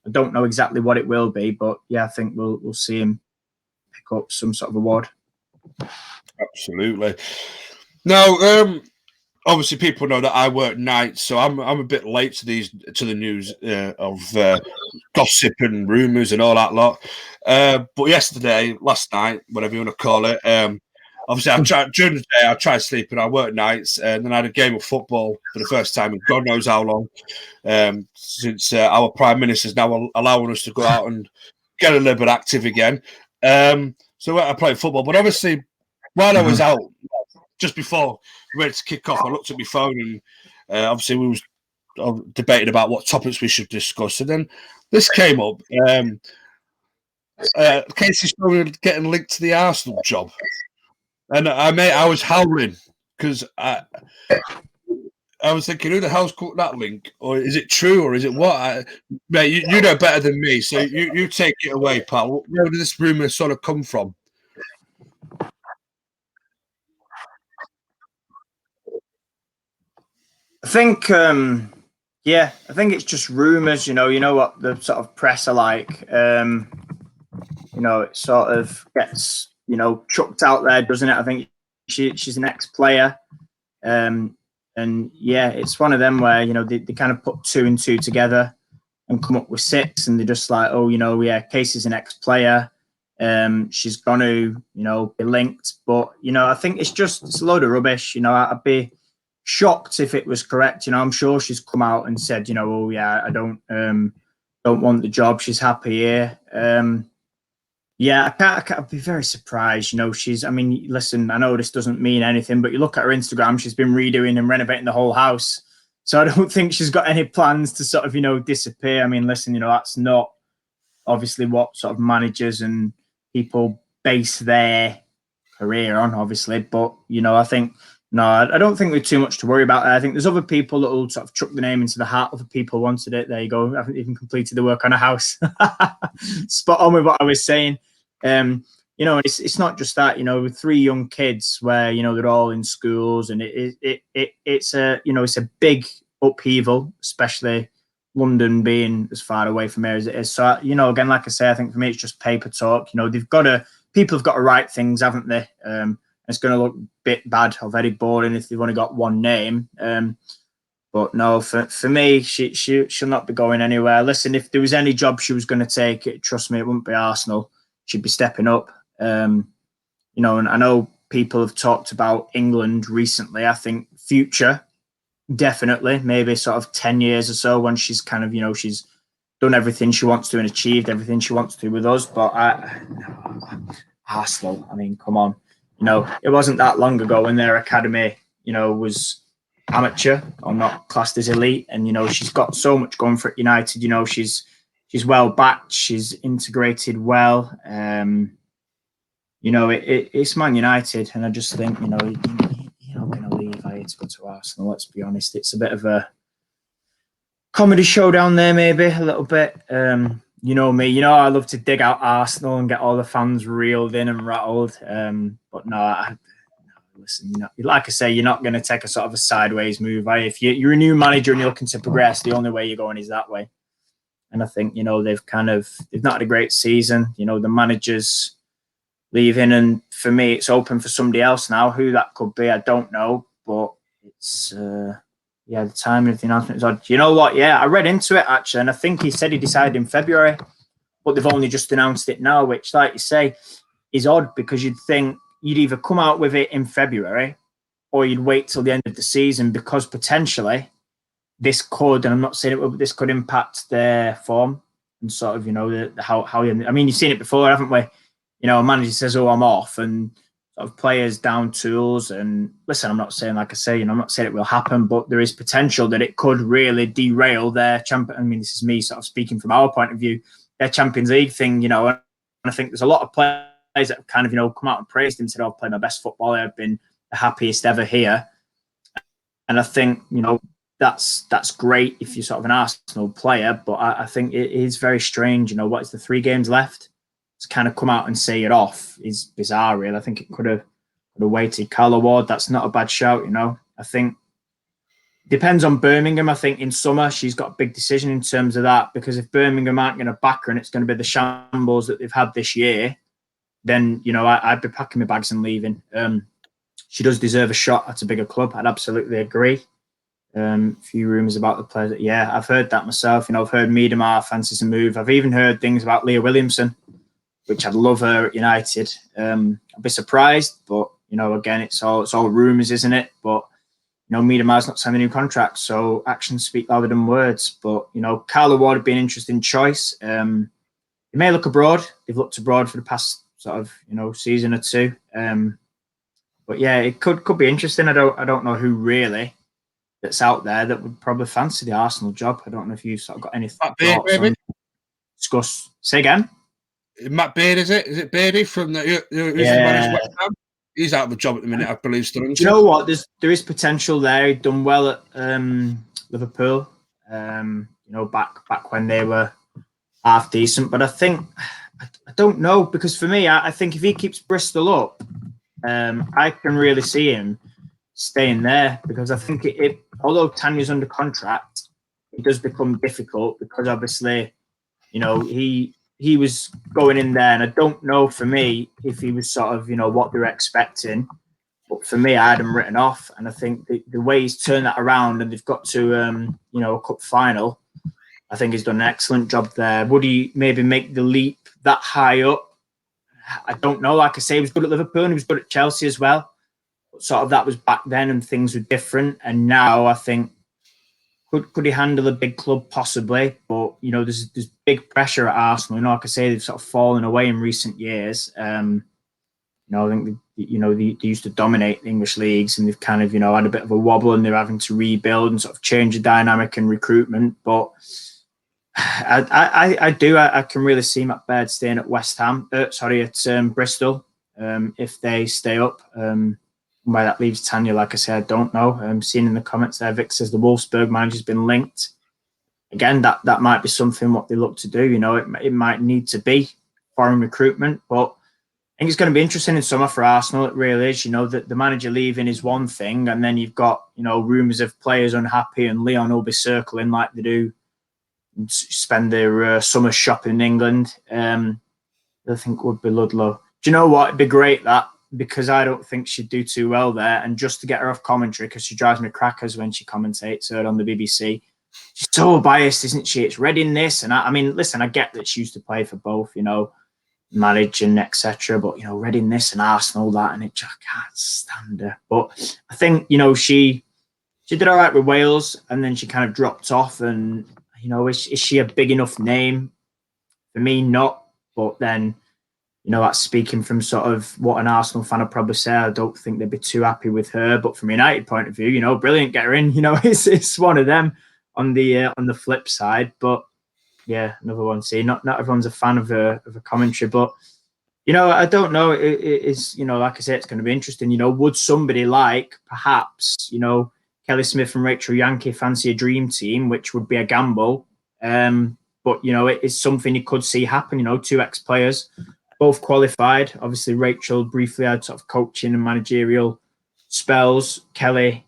I don't know exactly what it will be, but yeah, I think we'll see him pick up some sort of award. Absolutely. Now, obviously, people know that I work nights, so I'm a bit late to the news of gossip and rumours and all that lot. But last night, whatever you want to call it, obviously, during the day I try sleeping. I work nights, and then I had a game of football for the first time in God knows how long, since our Prime Minister is now allowing us to go out and get a little bit active again. So I played football, but obviously, while I was out, just before ready to kick off, I looked at my phone and obviously we was debating about what topics we should discuss, and then this came up. Casey Stoney getting linked to the Arsenal job, and I was howling because I was thinking, who the hell's cut that link, or is it true, or is it what? Mate, you know better than me, so you take it away, pal. Where did this rumor sort of come from? I think, yeah, I think it's just rumors. You know what the sort of press are like. You know, it sort of gets chucked out there, doesn't it? I think she's an ex-player, and yeah, it's one of them where they kind of put 2 and 2 together and come up with 6, and they're just like, oh, yeah, Casey's an ex-player. She's going to be linked, but I think it's a load of rubbish. I'd be shocked if it was correct. I'm sure she's come out and said, oh yeah, I don't want the job. She's happy here. Yeah, I can't be very surprised. I mean, listen, I know this doesn't mean anything, but you look at her Instagram, she's been redoing and renovating the whole house. So I don't think she's got any plans to sort of, disappear. I mean, listen, that's not obviously what sort of managers and people base their career on, obviously. But, I think, no, I don't think there's too much to worry about. I think there's other people that will sort of chuck the name into the hat. Other people wanted it. There you go. I haven't even completed the work on a house. Spot on with what I was saying. It's not just that. With 3 young kids where they're all in schools, and it's a big upheaval, especially London being as far away from here as it is. So again, like I say, I think for me it's just paper talk. People have got to write things, haven't they? It's going to look a bit bad or very boring if they've only got one name. But no, for me, she'll not be going anywhere. Listen, if there was any job she was going to take, trust me, it wouldn't be Arsenal. She'd be stepping up. And I know people have talked about England recently. I think future, definitely, maybe sort of 10 years or so when she's kind of, she's done everything she wants to and achieved everything she wants to with us. But Arsenal, I mean, come on. It wasn't that long ago when their academy, was amateur or not classed as elite. And, she's got so much going for United. She's well backed. She's integrated well. It's Man United. And I just think, you're not going to leave here to go to Arsenal. Let's be honest. It's a bit of a comedy show down there, maybe a little bit. You know me, I love to dig out Arsenal and get all the fans reeled in and rattled. But no, listen, like I say, you're not going to take a sort of a sideways move. If you're a new manager and you're looking to progress, the only way you're going is that way. And I think, they've not had a great season. The manager's leaving, and for me, it's open for somebody else now. Who that could be, I don't know. But it's the timing of the announcement is odd. You know what? Yeah, I read into it actually, and I think he said he decided in February, but they've only just announced it now, which, like you say, is odd because you'd think you'd either come out with it in February or you'd wait till the end of the season, because potentially this could, and I'm not saying it will, but this could impact their form and sort of, how I mean, you've seen it before, haven't we? A manager says, oh, I'm off, and of players down tools. And listen, I'm not saying, like I say, I'm not saying it will happen, but there is potential that it could really derail their champion. I mean, this is me sort of speaking from our point of view, their Champions League thing, and I think there's a lot of players that have kind of, come out and praised him, said, I've played my best football. I've been the happiest ever here. And I think, that's great if you're sort of an Arsenal player, but I think it is very strange. What is the 3 games left? To kind of come out and say it off is bizarre, really. I think it could have waited. Carla Ward, that's not a bad shout, I think depends on Birmingham. I think in summer she's got a big decision in terms of that, because if Birmingham aren't going to back her and it's going to be the shambles that they've had this year, then, I'd be packing my bags and leaving. She does deserve a shot at a bigger club. I'd absolutely agree. A few rumours about the players. Yeah, I've heard that myself. I've heard Miedemar fancies a move. I've even heard things about Leah Williamson, which I'd love her at United. I'd be surprised, but, again, it's all rumours, isn't it? But, Miedemar's not signing a new contract, so actions speak louder than words. But, Carla Ward would be an interesting choice. They may look abroad. They've looked abroad for the past sort of, season or two. But yeah, it could be interesting. I don't know who really that's out there that would probably fancy the Arsenal job. I don't know if you've sort of got any thoughts on discuss. Say again? Matt Beard, is it? Is it Beardy from the West Ham? He's out of a job at the minute, I believe. Still, you know what? There is potential there. He'd done well at Liverpool. Back when they were half decent. But I think I don't know, because for me, I think if he keeps Bristol up, I can really see him staying there, because I think although Tanya's under contract, it does become difficult because obviously, he was going in there, and I don't know for me if he was sort of, what they're expecting. But for me, I had him written off, and I think the way he's turned that around and they've got to, a cup final, I think he's done an excellent job there. Would he maybe make the leap that high up? I don't know. Like I say, he was good at Liverpool and he was good at Chelsea as well. But sort of that was back then and things were different. And now I think, could he handle a big club? Possibly. But, there's big pressure at Arsenal. Like I say, they've sort of fallen away in recent years. I think, they used to dominate the English leagues, and they've kind of, had a bit of a wobble, and they're having to rebuild and sort of change the dynamic and recruitment. But I can really see Matt Baird staying at at Bristol, if they stay up. Where that leaves Tanya, like I said, I don't know. Seeing in the comments there, Vic says the Wolfsburg manager's been linked. Again, that might be something what they look to do. It might need to be foreign recruitment, but I think it's going to be interesting in summer for Arsenal. It really is. That the manager leaving is one thing, and then you've got rumours of players unhappy, and Leon will be circling like they do, spend their summer shopping in England. I think would be Ludlow. Do you know what? It'd be great because I don't think she'd do too well there. And just to get her off commentary, because she drives me crackers when she commentates her on the BBC. She's so biased, isn't she? It's Reading this. And I mean, listen, I get that she used to play for both, manage and etc. But, Reading this and Arsenal that, and I can't stand her. But I think, she did all right with Wales, and then she kind of dropped off. And, is she a big enough name? For me, not. But then, that's speaking from sort of what an Arsenal fan would probably say. I don't think they'd be too happy with her. But from a United point of view, brilliant, get her in. It's one of them on the flip side. But yeah, another one. See, not everyone's a fan of her commentary, but I don't know. It's like I say, it's going to be interesting. Would somebody like perhaps Kelly Smith and Rachel Yankee fancy a dream team, which would be a gamble. But it is something you could see happen. 2 ex-players. Both qualified. Obviously, Rachel briefly had sort of coaching and managerial spells. Kelly,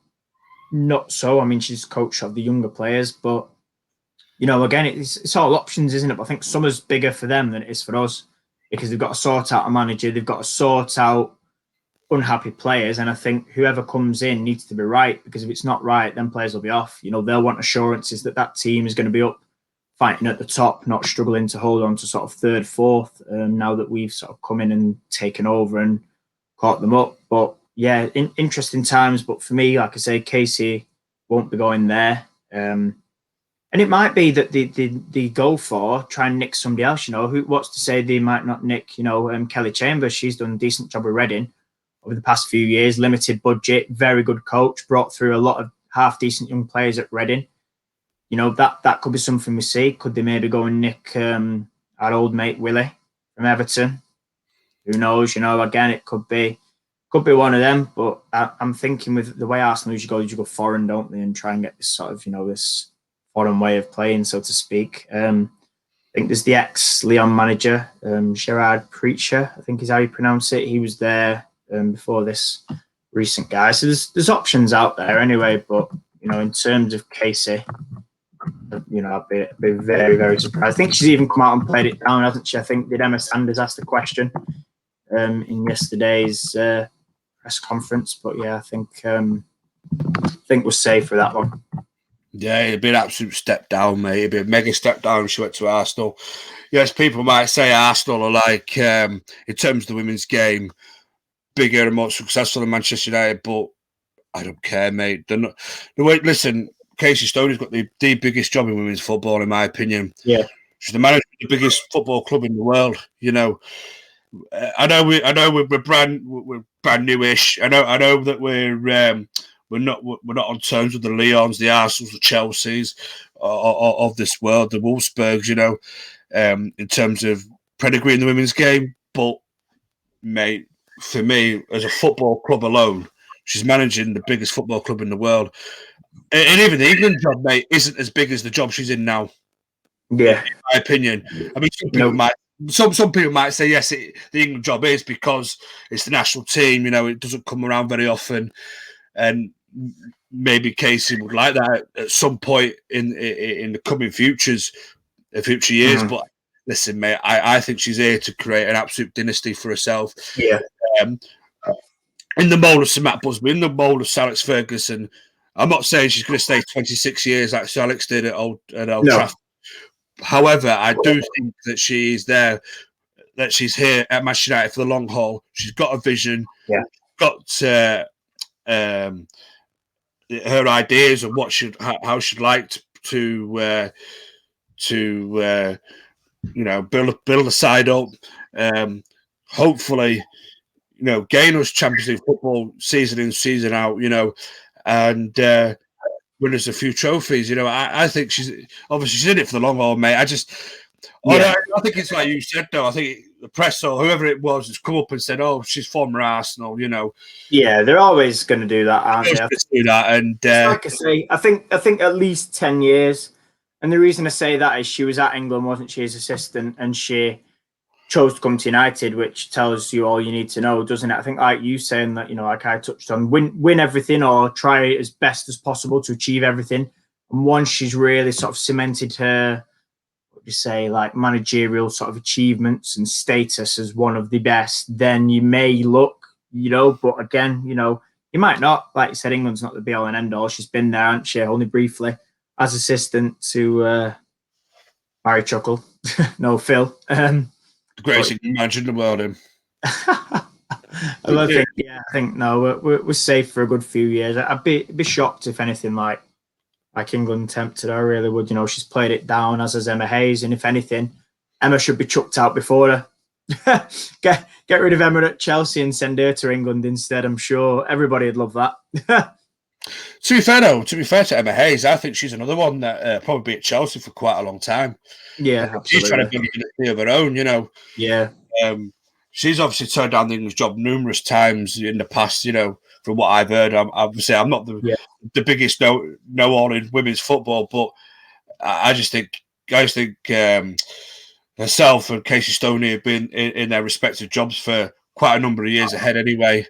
not so. I mean, she's coach of the younger players. But, again, it's all options, isn't it? But I think summer's bigger for them than it is for us, because they've got to sort out a manager. They've got to sort out unhappy players. And I think whoever comes in needs to be right, because if it's not right, then players will be off. They'll want assurances that team is going to be up, fighting at the top, not struggling to hold on to sort of third, fourth, now that we've sort of come in and taken over and caught them up. But yeah, interesting times. But for me, like I say, Casey won't be going there. And it might be that they go for try and nick somebody else. What's to say they might not nick, Kelly Chambers. She's done a decent job with Reading over the past few years, limited budget, very good coach, brought through a lot of half decent young players at Reading. That could be something we see. Could they maybe go and nick, our old mate Willie from Everton. Who knows? Again, it could be one of them. But I'm thinking with the way Arsenal usually go foreign, don't they, and try and get this sort of this foreign way of playing, so to speak. I think there's the ex-Lyon manager, Gerard Preacher, I think is how you pronounce it. He was there before this recent guy. So there's options out there anyway. But in terms of Casey, I'd be very, very surprised. I think she's even come out and played it down, hasn't she? I think did Emma Sanders ask the question in yesterday's press conference. But yeah, I think we're safe for that one. Yeah, it'd be an absolute step down, mate. It'd be a mega step down if she went to Arsenal. Yes, people might say Arsenal are like, in terms of the women's game, bigger and more successful than Manchester United, but I don't care, mate. They're not. Listen, Casey Stoney's got the biggest job in women's football, in my opinion. Yeah, she's the manager of the biggest football club in the world. I know we're brand newish. I know that we're not on terms with the Lyons, the Arsenals, the Chelseas of this world, the Wolfsburgs, in terms of pedigree in the women's game. But, mate, for me, as a football club alone, she's managing the biggest football club in the world. And even the England job, mate, isn't as big as the job she's in now. Yeah. In my opinion. I mean, some people might say, yes, the England job is because it's the national team, it doesn't come around very often. And maybe Casey would like that at some point in the coming future years. Mm-hmm. But listen, mate, I think she's here to create an absolute dynasty for herself. Yeah. In the mould of Sir Matt Busby, in the mould of Sir Alex Ferguson. I'm not saying she's going to stay 26 years like Sir Alex did at Old Trafford. However, I do think that she is there, that she's here at Manchester United for the long haul. She's got a vision. Yeah. Got her ideas of how she'd like to build a side up. Hopefully, gain us Champions League football season in, season out. And win us a few trophies. I think she's in it for the long haul, mate. I think it's like you said, though. I think the press or whoever it was has come up and said, "Oh, she's former Arsenal." Yeah, they're always going to do that, aren't they? Do that, and like I say, I think at least 10 years. And the reason I say that is she was at England, wasn't she, as assistant, and she chose to come to United, which tells you all you need to know, doesn't it? I think, like you saying that, like I touched on, win everything or try as best as possible to achieve everything. And once she's really sort of cemented her, like managerial sort of achievements and status as one of the best, then you may look, but again, you might not. Like you said, England's not the be all and end all. She's been there, hasn't she? Only briefly as assistant to Barry Chuckle. No, Phil. The greatest thing you imagine in the world, him. I think no, we're safe for a good few years. I'd be shocked if anything like England tempted her. I really would. She's played it down, as has Emma Hayes, and if anything, Emma should be chucked out before her. Get rid of Emma at Chelsea and send her to England instead. I'm sure everybody would love that. To be fair to Emma Hayes, I think she's another one that probably be at Chelsea for quite a long time. Yeah, absolutely. She's trying to build a dynasty of her own, Yeah. She's obviously turned down the English job numerous times in the past, from what I've heard. I'm not the biggest know-all in women's football, but I just think herself and Casey Stoney have been in their respective jobs for quite a number of years ahead anyway.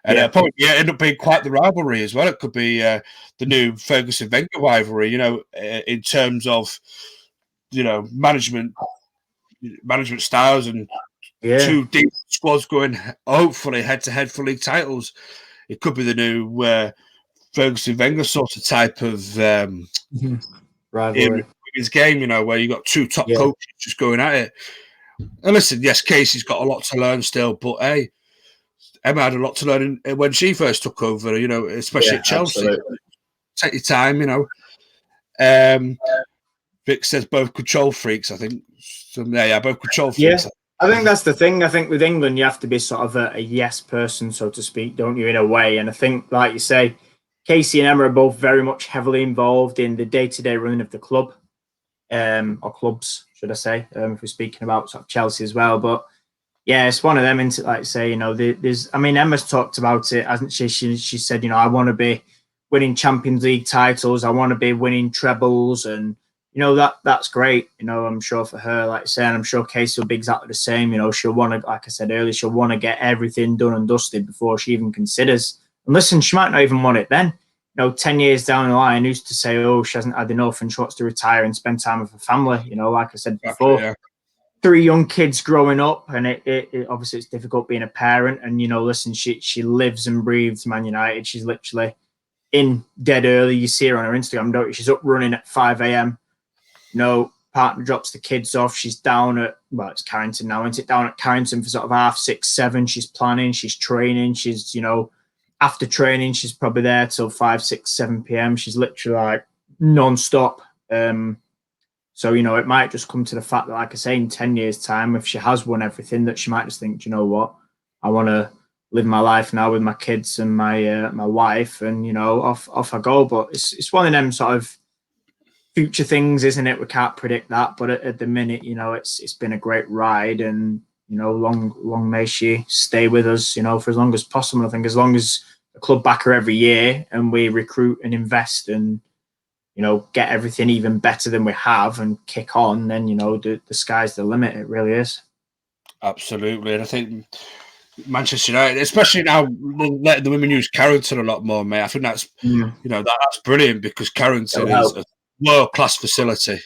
And probably end up being quite the rivalry as well. It could be the new Ferguson-Wenger rivalry, in terms of, management styles and two deep squads going hopefully head-to-head for league titles. It could be the new Ferguson-Wenger sort of type of rivalry. His game, where you got two top coaches just going at it. And listen, yes, Casey's got a lot to learn still, but hey, Emma had a lot to learn when she first took over, especially at Chelsea. Absolutely. Take your time, Vic says both control freaks, I think. So, both control freaks. Yeah, I think that's the thing. I think with England, you have to be sort of a yes person, so to speak, don't you, in a way? And I think, like you say, Casey and Emma are both very much heavily involved in the day-to-day running of the club, or clubs, should I say, if we're speaking about sort of Chelsea as well. But yeah, it's one of them. Into like say, there's. I mean, Emma's talked about it, hasn't she? She said, I want to be winning Champions League titles. I want to be winning trebles, and that's great. I'm sure for her, like I say, and I'm sure Casey will be exactly the same. She'll want to, like I said earlier, she'll want to get everything done and dusted before she even considers. And listen, she might not even want it then. 10 years down the line, who's to say, oh, she hasn't had enough and she wants to retire and spend time with her family? Like I said before, yeah. 3 young kids growing up, and it obviously it's difficult being a parent. And listen, she lives and breathes Man United. She's literally in dead early. You see her on her Instagram, don't you? She's up running at 5 a.m. Partner drops the kids off. She's down at, it's Carrington now, isn't it? Down at Carrington for sort of 6:30, 7. She's planning, she's training, she's, after training, she's probably there till 5, 6, 7 p.m. She's literally like non-stop. So, it might just come to the fact that, like I say, in 10 years' time, if she has won everything, that she might just think, you know what, I want to live my life now with my kids and my wife, and, off I go. But it's one of them sort of future things, isn't it? We can't predict that. But at the minute, it's been a great ride, and, long may she stay with us, for as long as possible. I think as long as the club back her every year and we recruit and invest and, get everything even better than we have and kick on, then, the sky's the limit. It really is. Absolutely. And I think Manchester United, especially now, letting the women use Carrington a lot more, mate. I think that's, that's brilliant, because Carrington is a world-class facility.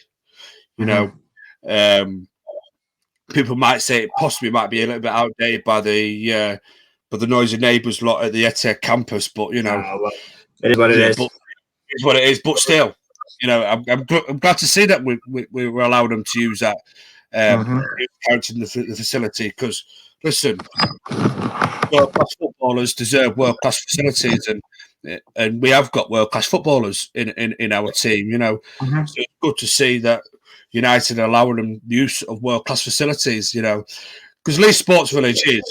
People might say it possibly might be a little bit outdated by the noisy neighbours lot at the Etihad campus, but it is what it is. But it's what it is. But still, I'm glad to see that we were allowed them to use that Carrington, the facility, because listen, world-class footballers deserve world-class facilities, and we have got world-class footballers in our team. So it's good to see that United are allowing them use of world-class facilities, because Leeds Sports Village is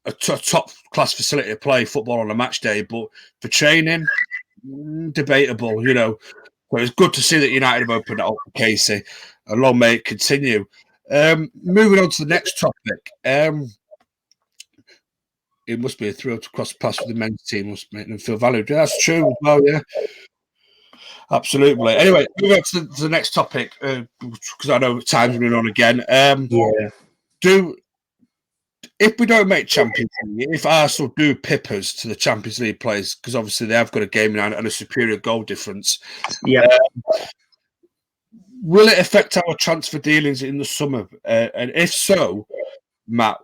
a top-class facility to play football on a match day, but for training, debatable, So it's good to see that United have opened it up for Casey, and long may it continue. Moving on to the next topic. It must be a thrill to cross paths with the men's team, must make them feel valued. Yeah, that's true as well, yeah. Absolutely. Anyway, moving on to the next topic, because I know time's running on again. If we don't make Champions League, if Arsenal do pippers to the Champions League players, because obviously they have got a game in hand and a superior goal difference, will it affect our transfer dealings in the summer? And if so, Matt,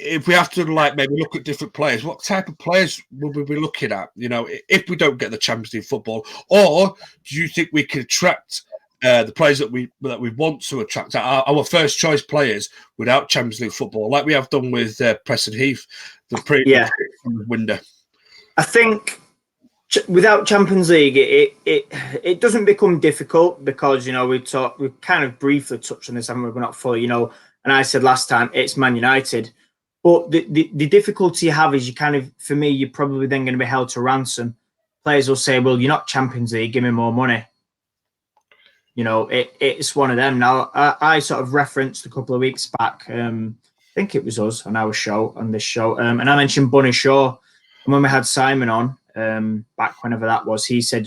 if we have to maybe look at different players, what type of players will we be looking at? If we don't get the Champions League football, or do you think we can attract the players that we want to attract, our first choice players, without Champions League football, like we have done with Preston Heath, the window? I think without Champions League, it doesn't become difficult, because we kind of briefly touched on this, haven't we? We're not fully, and I said last time it's Man United. But the difficulty you have is for me, you're probably then going to be held to ransom. Players will say, well, you're not Champions League, give me more money. It's one of them. Now, I sort of referenced a couple of weeks back, I think it was us on this show, and I mentioned Bunny Shaw. And when we had Simon on, back whenever that was, he said,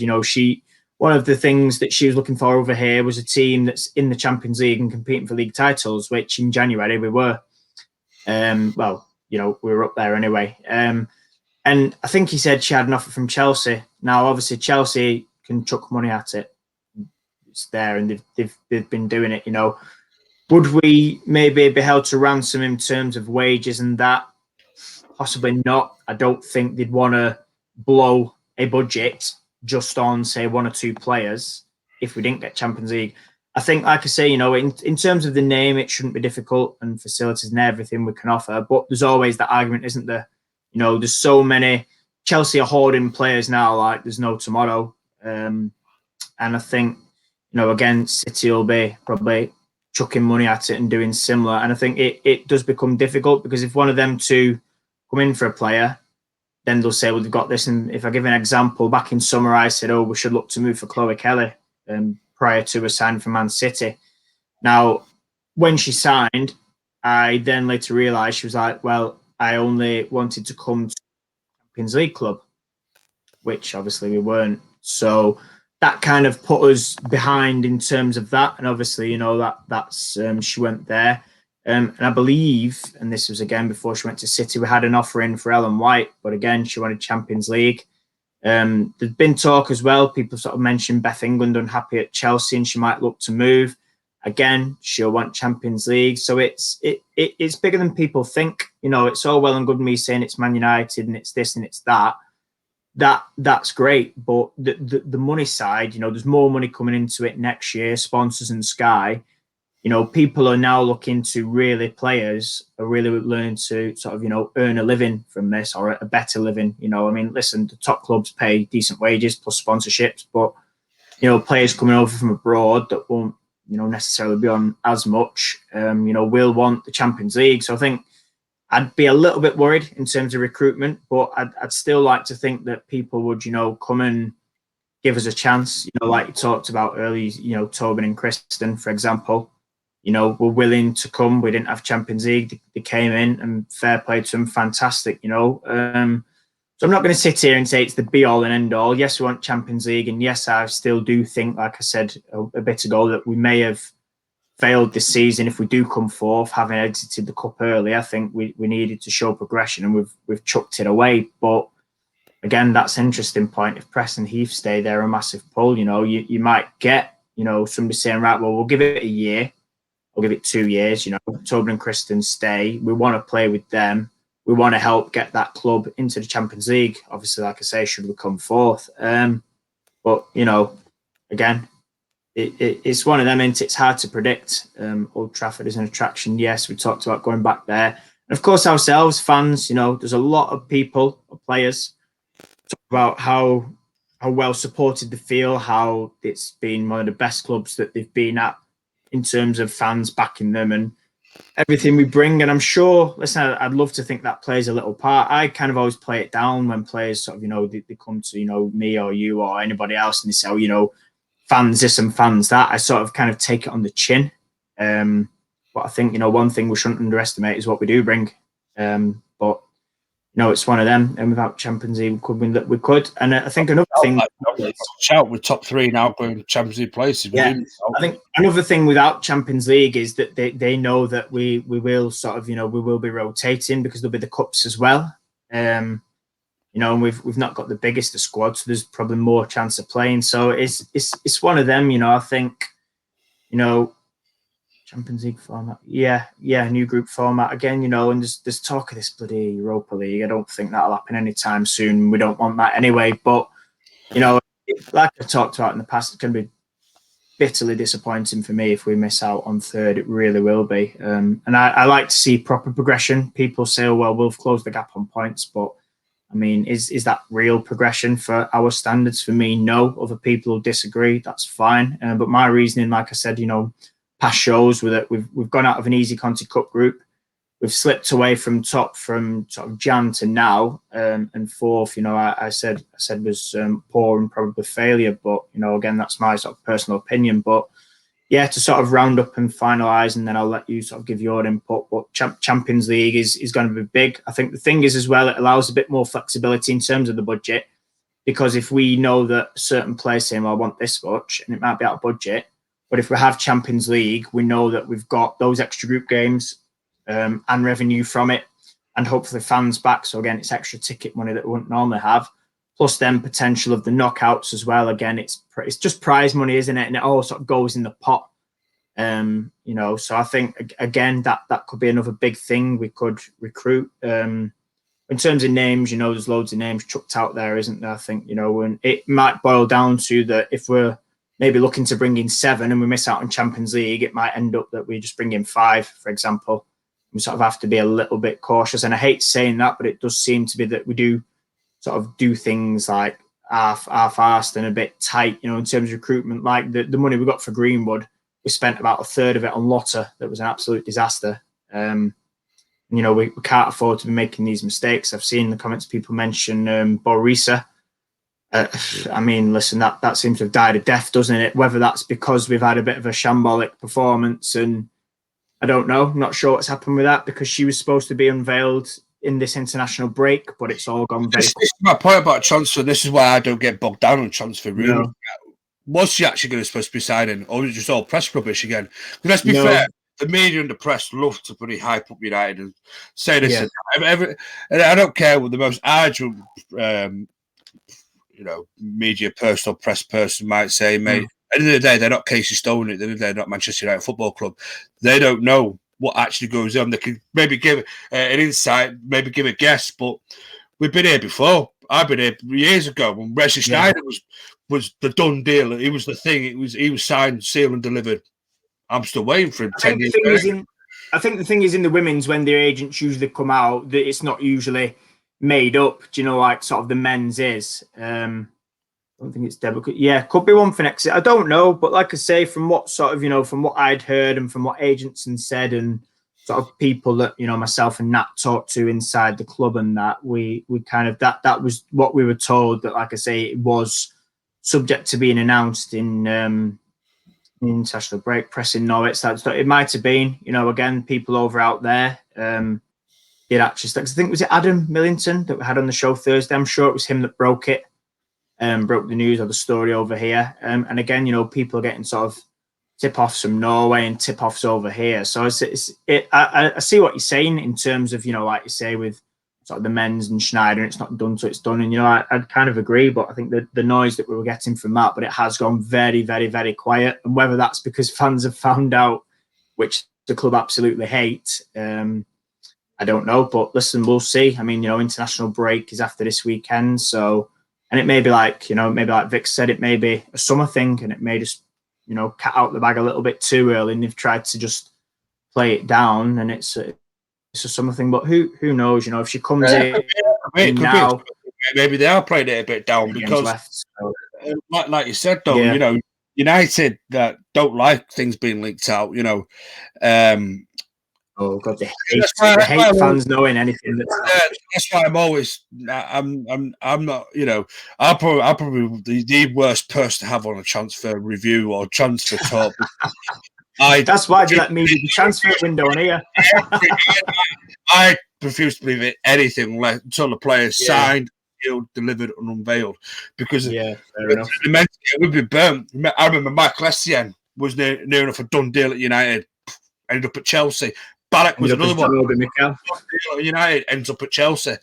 one of the things that she was looking for over here was a team that's in the Champions League and competing for league titles, which in January we were. We were up there anyway. And I think he said she had an offer from Chelsea. Now, obviously, Chelsea can chuck money at it. It's there, and they've been doing it. Would we maybe be held to ransom in terms of wages and that? Possibly not. I don't think they'd want to blow a budget just on, say, 1 or 2 players if we didn't get Champions League. I think, like I say, in terms of the name, it shouldn't be difficult, and facilities and everything we can offer. But there's always that argument, isn't there? There's so many. Chelsea are hoarding players now, like there's no tomorrow. And I think, again, City will be probably chucking money at it and doing similar. And I think it does become difficult, because if one of them two come in for a player, then they'll say, well, they've got this. And if I give an example, back in summer, I said, we should look to move for Chloe Kelly prior to a sign for Man City. Now, when she signed, I then later realised she was like, well, I only wanted to come to Champions League club, which obviously we weren't. So that kind of put us behind in terms of that. And obviously, you know, that's she went there. And I believe, and this was again before she went to City, we had an offer in for Ellen White, but again, she wanted Champions League. There's been talk as well. People sort of mentioned Beth England unhappy at Chelsea and she might look to move. Again, she'll want Champions League. So it's bigger than people think. You know, it's all well and good me saying it's Man United and it's this and it's that. That's great, but the money side, you know, there's more money coming into it next year, sponsors and Sky. You know, people are now looking to really, players are really learning to sort of, you know, earn a living from this or a better living. You know, I mean, listen, the top clubs pay decent wages plus sponsorships, but, you know, players coming over from abroad that won't, you know, necessarily be on as much, you know, will want the Champions League. So I think I'd be a little bit worried in terms of recruitment, but I'd still like to think that people would, you know, come and give us a chance. You know, like you talked about earlier, you know, Tobin and Kristen, for example, you know, were willing to come. We didn't have Champions League. They came in and fair play to them. Fantastic, you know. So I'm not going to sit here and say it's the be all and end all. Yes, we want Champions League. And yes, I still do think, like I said a bit ago, that we may have failed this season if we do come fourth, having exited the cup early. I think we needed to show progression and we've chucked it away. But again, that's an interesting point. If Preston Heath stay, they're a massive pull. You know, you might get, you know, somebody saying, right, well, we'll give it a year. We'll give it 2 years. You know, Tobin and Kristen stay. We want to play with them. We want to help get that club into the Champions League. Obviously, like I say, should we come fourth? But, you know, again, it's one of them, and it's hard to predict. Old Trafford is an attraction. Yes, we talked about going back there. And of course, ourselves, fans, you know, there's a lot of people, players, talk about how well supported they feel, how it's been one of the best clubs that they've been at in terms of fans backing them and everything we bring. And I'm sure, listen, I'd love to think that plays a little part. I kind of always play it down when players sort of, you know, they come to, you know, me or you or anybody else and they say, oh, you know, fans this and fans that. I sort of kind of take it on the chin. But I think, you know, one thing we shouldn't underestimate is what we do bring. But, you know, it's one of them. And without Champions League, we could win that. We could. And I think another thing. Shout with top three now going Champions League places. Yeah, I think another thing without Champions League is that they know that we will sort of, you know, we will be rotating because there'll be the cups as well. You know, and we've not got the biggest of squads, so there's probably more chance of playing. So it's one of them, you know. I think, you know, Champions League format, yeah, new group format again, you know. And there's talk of this bloody Europa League. I don't think that'll happen anytime soon. We don't want that anyway. But, you know, like I've talked about in the past, it's going to be bitterly disappointing for me if we miss out on third. It really will be. And I like to see proper progression. People say, oh, well, we'll close the gap on points, but I mean, is that real progression for our standards? For me, no. Other people will disagree. That's fine. But my reasoning, like I said, you know, past shows with it, we've gone out of an easy Conti Cup group. We've slipped away from top from sort of Jan to now, and fourth, you know, I said was poor and probably failure. But, you know, again, that's my sort of personal opinion. But yeah, to sort of round up and finalise, and then I'll let you sort of give your input. But Champions League is going to be big. I think the thing is as well, it allows a bit more flexibility in terms of the budget, because if we know that certain players saying, well, I want this much, and it might be out of budget, but if we have Champions League, we know that we've got those extra group games and revenue from it, and hopefully fans back. So again, it's extra ticket money that we wouldn't normally have, plus then potential of the knockouts as well. Again, it's just prize money, isn't it? And it all sort of goes in the pot. You know, so I think again that could be another big thing we could recruit. In terms of names, you know, there's loads of names chucked out there, isn't there? I think, you know, and it might boil down to that if we're maybe looking to bring in 7 and we miss out on Champions League, it might end up that we just bring in 5, for example. We sort of have to be a little bit cautious. And I hate saying that, but it does seem to be that we do sort of do things like half-assed and a bit tight, you know, in terms of recruitment. Like the money we got for Greenwood, we spent about a third of it on Lotta. That was an absolute disaster. You know, we can't afford to be making these mistakes. I've seen the comments people mention Borisa. I mean, listen, that seems to have died a death, doesn't it? Whether that's because we've had a bit of a shambolic performance, and I don't know. I'm not sure what's happened with that, because she was supposed to be unveiled in this international break, but it's all gone very This is my point about transfer. This is why I don't get bogged down on transfer rumors. No. Was she actually supposed to be signing, or was it just all press rubbish again? Because let's be fair, the media and the press love to pretty hype up United and say this. And I don't care what the most arduous, media person or press person might say, mate. At the end of the day, they're not Casey Stoney. They're not Manchester United Football Club. They don't know what actually goes on. They can maybe give an insight, maybe give a guess, but we've been here before. I've been here years ago when Wesley Sneijder was the done deal. He was the thing. He was signed, sealed, and delivered. I'm still waiting for him. I think the thing is in the women's, when their agents usually come out, that it's not usually made up. Do you know, like sort of the men's is? I don't think it's Deborah. Yeah, could be one for next year. I don't know, but like I say, from what sort of from what I'd heard and from what agents and said and sort of people that myself and Nat talked to inside the club, and that we kind of that was what we were told, that like I say, it was subject to being announced in international break, pressing Norwich. So it might have been, again, people over out there did actually. I think, was it Adam Millington that we had on the show Thursday? I'm sure it was him that broke it, broke the news or the story over here. And again, people are getting sort of tip-offs from Norway and tip-offs over here. So I see what you're saying in terms of, like you say, with sort of the men's and Schneider, it's not done, so it's done. And, I'd kind of agree, but I think the noise that we were getting from that, but it has gone very, very, very quiet. And whether that's because fans have found out, which the club absolutely hate, I don't know. But listen, we'll see. I mean, international break is after this weekend. So, and it may be like, maybe like Vic said, it may be a summer thing, and it may just, cat out the bag a little bit too early, and they've tried to just play it down, and it's a summer thing. But who knows? If she comes in now, maybe they are playing it a bit down because, like you said, though, United that don't like things being leaked out. Oh God, they hate fans knowing anything. That's why I'm always. I'm not. I'm probably the worst person to have on a transfer review or transfer talk. That's why you let me do the transfer window on here. I refuse to believe anything until the players signed, sealed, delivered, and unveiled. Because fair enough. It would be burnt. I remember Michael Essien was near enough a done deal at United, ended up at Chelsea. Barak was another one. United ends up at Chelsea.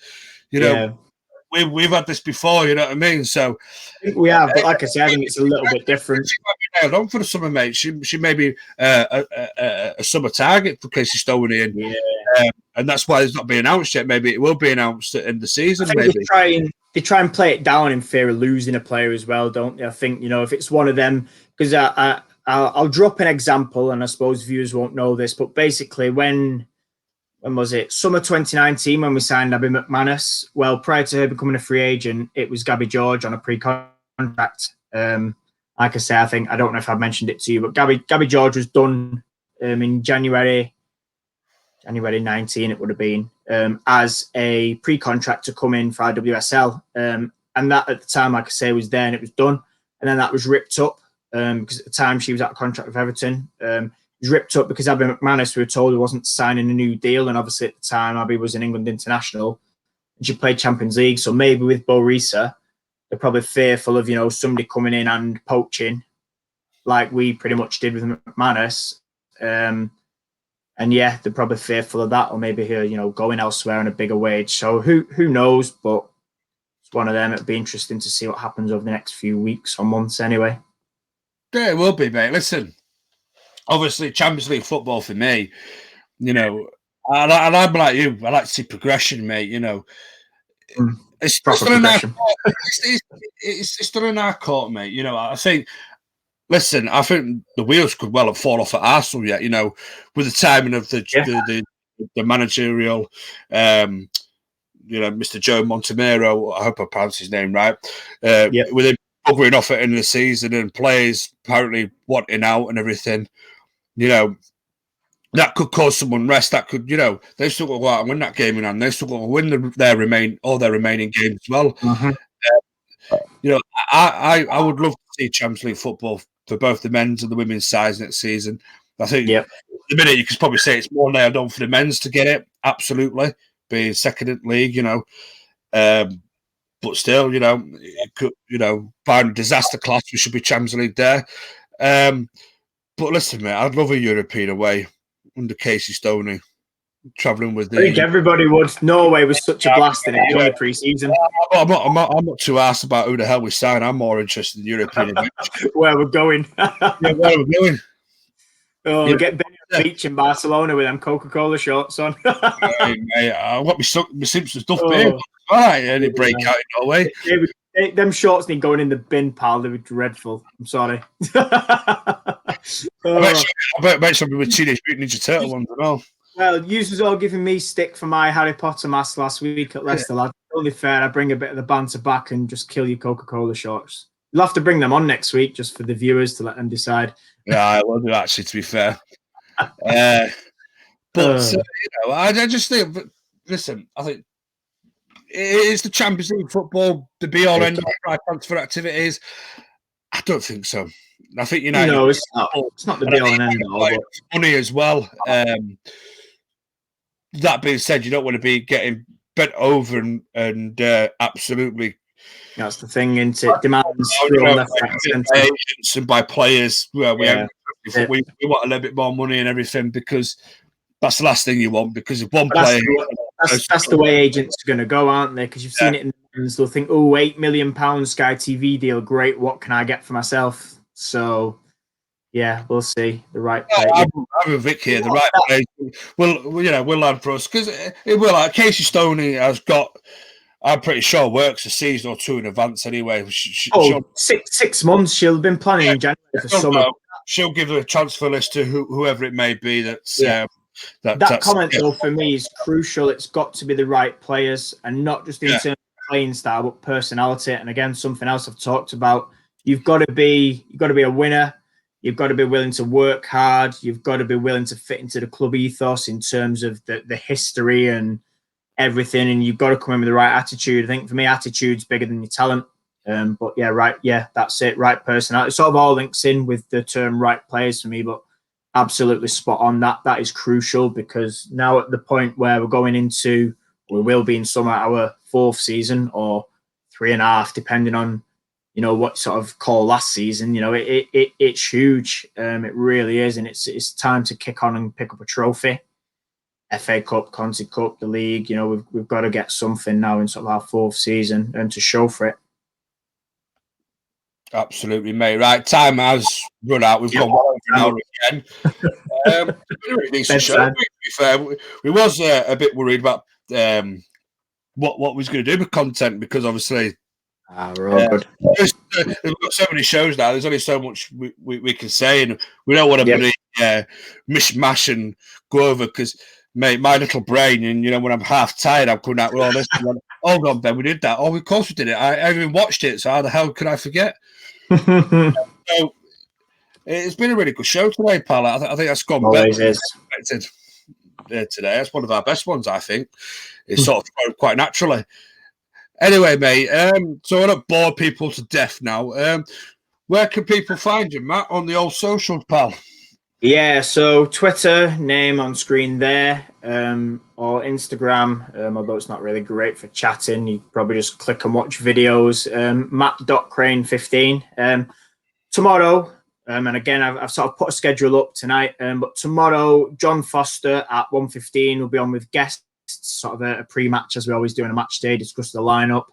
We've had this before. You know what I mean? So I think we have, but like I said, I think it's a little bit different. She might be nailed on for the summer, mate. She may be a summer target for Casey Stoney, and that's why it's not being announced yet. Maybe it will be announced in the season. I think they try and play it down in fear of losing a player as well, don't they? I think if it's one of them, because I'll drop an example, and I suppose viewers won't know this, but basically when was it? Summer 2019 when we signed Abby McManus. Well, prior to her becoming a free agent, it was Gabby George on a pre-contract. Like I say, I don't know if I've mentioned it to you, but Gabby George was done in January 19, it would have been, as a pre-contract to come in for our WSL. And that at the time, like I say, was there and it was done. And then that was ripped up because at the time she was out of contract with Everton. It was ripped up because Abby McManus, we were told, wasn't signing a new deal. And obviously at the time, Abby was an England international and she played Champions League. So maybe with Bo Risa, they're probably fearful of, somebody coming in and poaching like we pretty much did with McManus. And yeah, they're probably fearful of that, or maybe going elsewhere on a bigger wage. So who knows? But it's one of them. It'd be interesting to see what happens over the next few weeks or months anyway. Yeah, it will be, mate. Listen, obviously Champions League football for me, and I'm like you. I like to see progression, mate. It's still in our court. It's still in our court, mate. I think. Listen, I think the wheels could well have fallen off at Arsenal yet. With the timing of the managerial, Mr. Joe Montemero. I hope I pronounced his name right. With him covering off at the end of the season and players apparently wanting out and everything, that could cause some unrest. That could, they've still got to go out and win that game in hand. They've still got to win their remaining games as well. you know, I would love to see Champions League football for both the men's and the women's sides next season. I think at the minute you could probably say it's more nailed on for the men's to get it, absolutely, being second in league, you know. But still, you know, it could, you know, barring disaster class, we should be Champions League there. But listen, mate, I'd love a European away under Casey Stoney, travelling with the. I think everybody would. Norway was such a blast in it, only pre-season. I'm not too asked about who the hell we sign. I'm more interested in European events. Where we're going. Yeah, where we're going. Oh, yeah. Get Benny on the beach in Barcelona with them Coca-Cola shorts on. Mate, I want my Simpsons stuff, babe. All right, any break out in Norway. Them shorts need going in the bin, pal. They were dreadful. I'm sorry. I bet somebody with Teenage Mutant Ninja Turtle ones as well. Well, you was all giving me stick for my Harry Potter mask last week at Leicester, lad. Only fair. I bring a bit of the banter back and just kill your Coca-Cola shorts. You'll have to bring them on next week just for the viewers to let them decide. Yeah, I will do, actually, to be fair. You know, I just think, listen, I think is the Champions League football the be-all end all transfer activities? I don't think so. I think United. No, it's not the be-all and end all. Money as well. That being said, you don't want to be getting bent over and absolutely. That's the thing, into demands by agents and by players. Well, we want a little bit more money and everything, because that's the last thing you want. Because if one player, that's the way agents are going to go, aren't they? Because you've seen it in the news. They'll think, oh, £8 million Sky TV deal, great. What can I get for myself? So, yeah, we'll see. The right player. I'm with Vic here. The right player will land for us, because it will. Like Casey Stoney has got. I'm pretty sure works a season or two in advance anyway. 6 months. She'll have been planning in January for summer. She'll give a transfer list to whoever it may be. That comment, though, for me is crucial. It's got to be the right players, and not just in terms of playing style, but personality. And again, something else I've talked about. You've got to be a winner. You've got to be willing to work hard. You've got to be willing to fit into the club ethos in terms of the history and everything. And you've got to come in with the right attitude. I think for me, attitude's bigger than your talent. But that's it. Right personality. It sort of all links in with the term right players for me, but absolutely spot on. That is crucial, because now at the point where we're going into, we will be in summer, our 4th season or 3.5, depending on, you know, what sort of call last season. You know, it's huge. It really is, and it's time to kick on and pick up a trophy. FA Cup, Conti Cup, the league. You know, we've got to get something now in sort of our 4th season and to show for it. Absolutely, mate. Right, time has run out. We've got 1 hour again. Really decent show, to be fair. We was a bit worried about what we was going to do with content, because obviously we're all good. We've got so many shows now. There's only so much we can say, and we don't want to mishmash and go over, because, mate, my little brain, and you know, when I'm half tired, I'm coming out with all this. Oh God, Ben, we did that. Oh, of course we did it. I even watched it. So how the hell could I forget? So it's been a really good show today, pal. I think that's gone better than expected today. That's one of our best ones, I think. It's sort of flowed quite naturally. Anyway, mate, so I don't bore people to death now. Where can people find you, Matt, on the old socials, pal? Yeah, so Twitter, name on screen there, or Instagram, although it's not really great for chatting. You probably just click and watch videos. Matt.crane15. Tomorrow, and again, I've sort of put a schedule up tonight, but tomorrow, John Foster at 1:15 will be on with guests, sort of a pre-match, as we always do on a match day, discuss the lineup.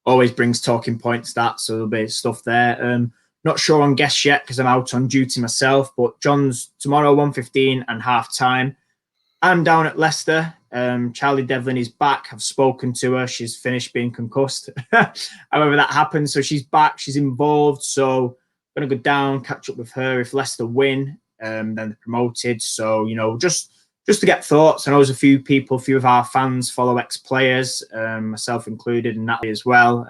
Always brings talking points, so there'll be stuff there. Not sure on guests yet because I'm out on duty myself, but John's tomorrow 1:15 and half-time. I'm down at Leicester. Charlie Devlin is back. I've spoken to her. She's finished being concussed. However that happened. So she's back. She's involved. So I'm going to go down, catch up with her. If Leicester win, then they're promoted. So, you know, just to get thoughts. I know there's a few of our fans follow ex-players, myself included, and Natalie as well.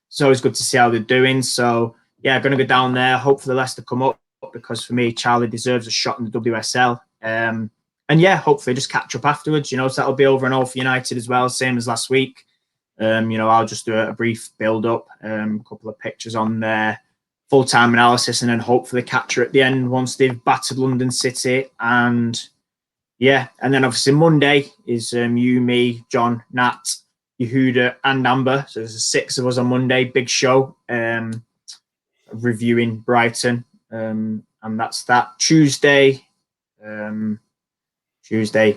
It's always good to see how they're doing. So, yeah, going to go down there. Hopefully Leicester come up, because for me, Charlie deserves a shot in the WSL. And yeah, hopefully just catch up afterwards, you know, so that'll be over and all for United as well, same as last week. I'll just do a brief build-up, a couple of pictures on there, full-time analysis, and then hopefully catch her at the end once they've battered London City. And then obviously Monday is you, me, John, Nat, Yehuda, and Amber. So there's 6 of us on Monday. Big show, reviewing Brighton, and that's that. Tuesday,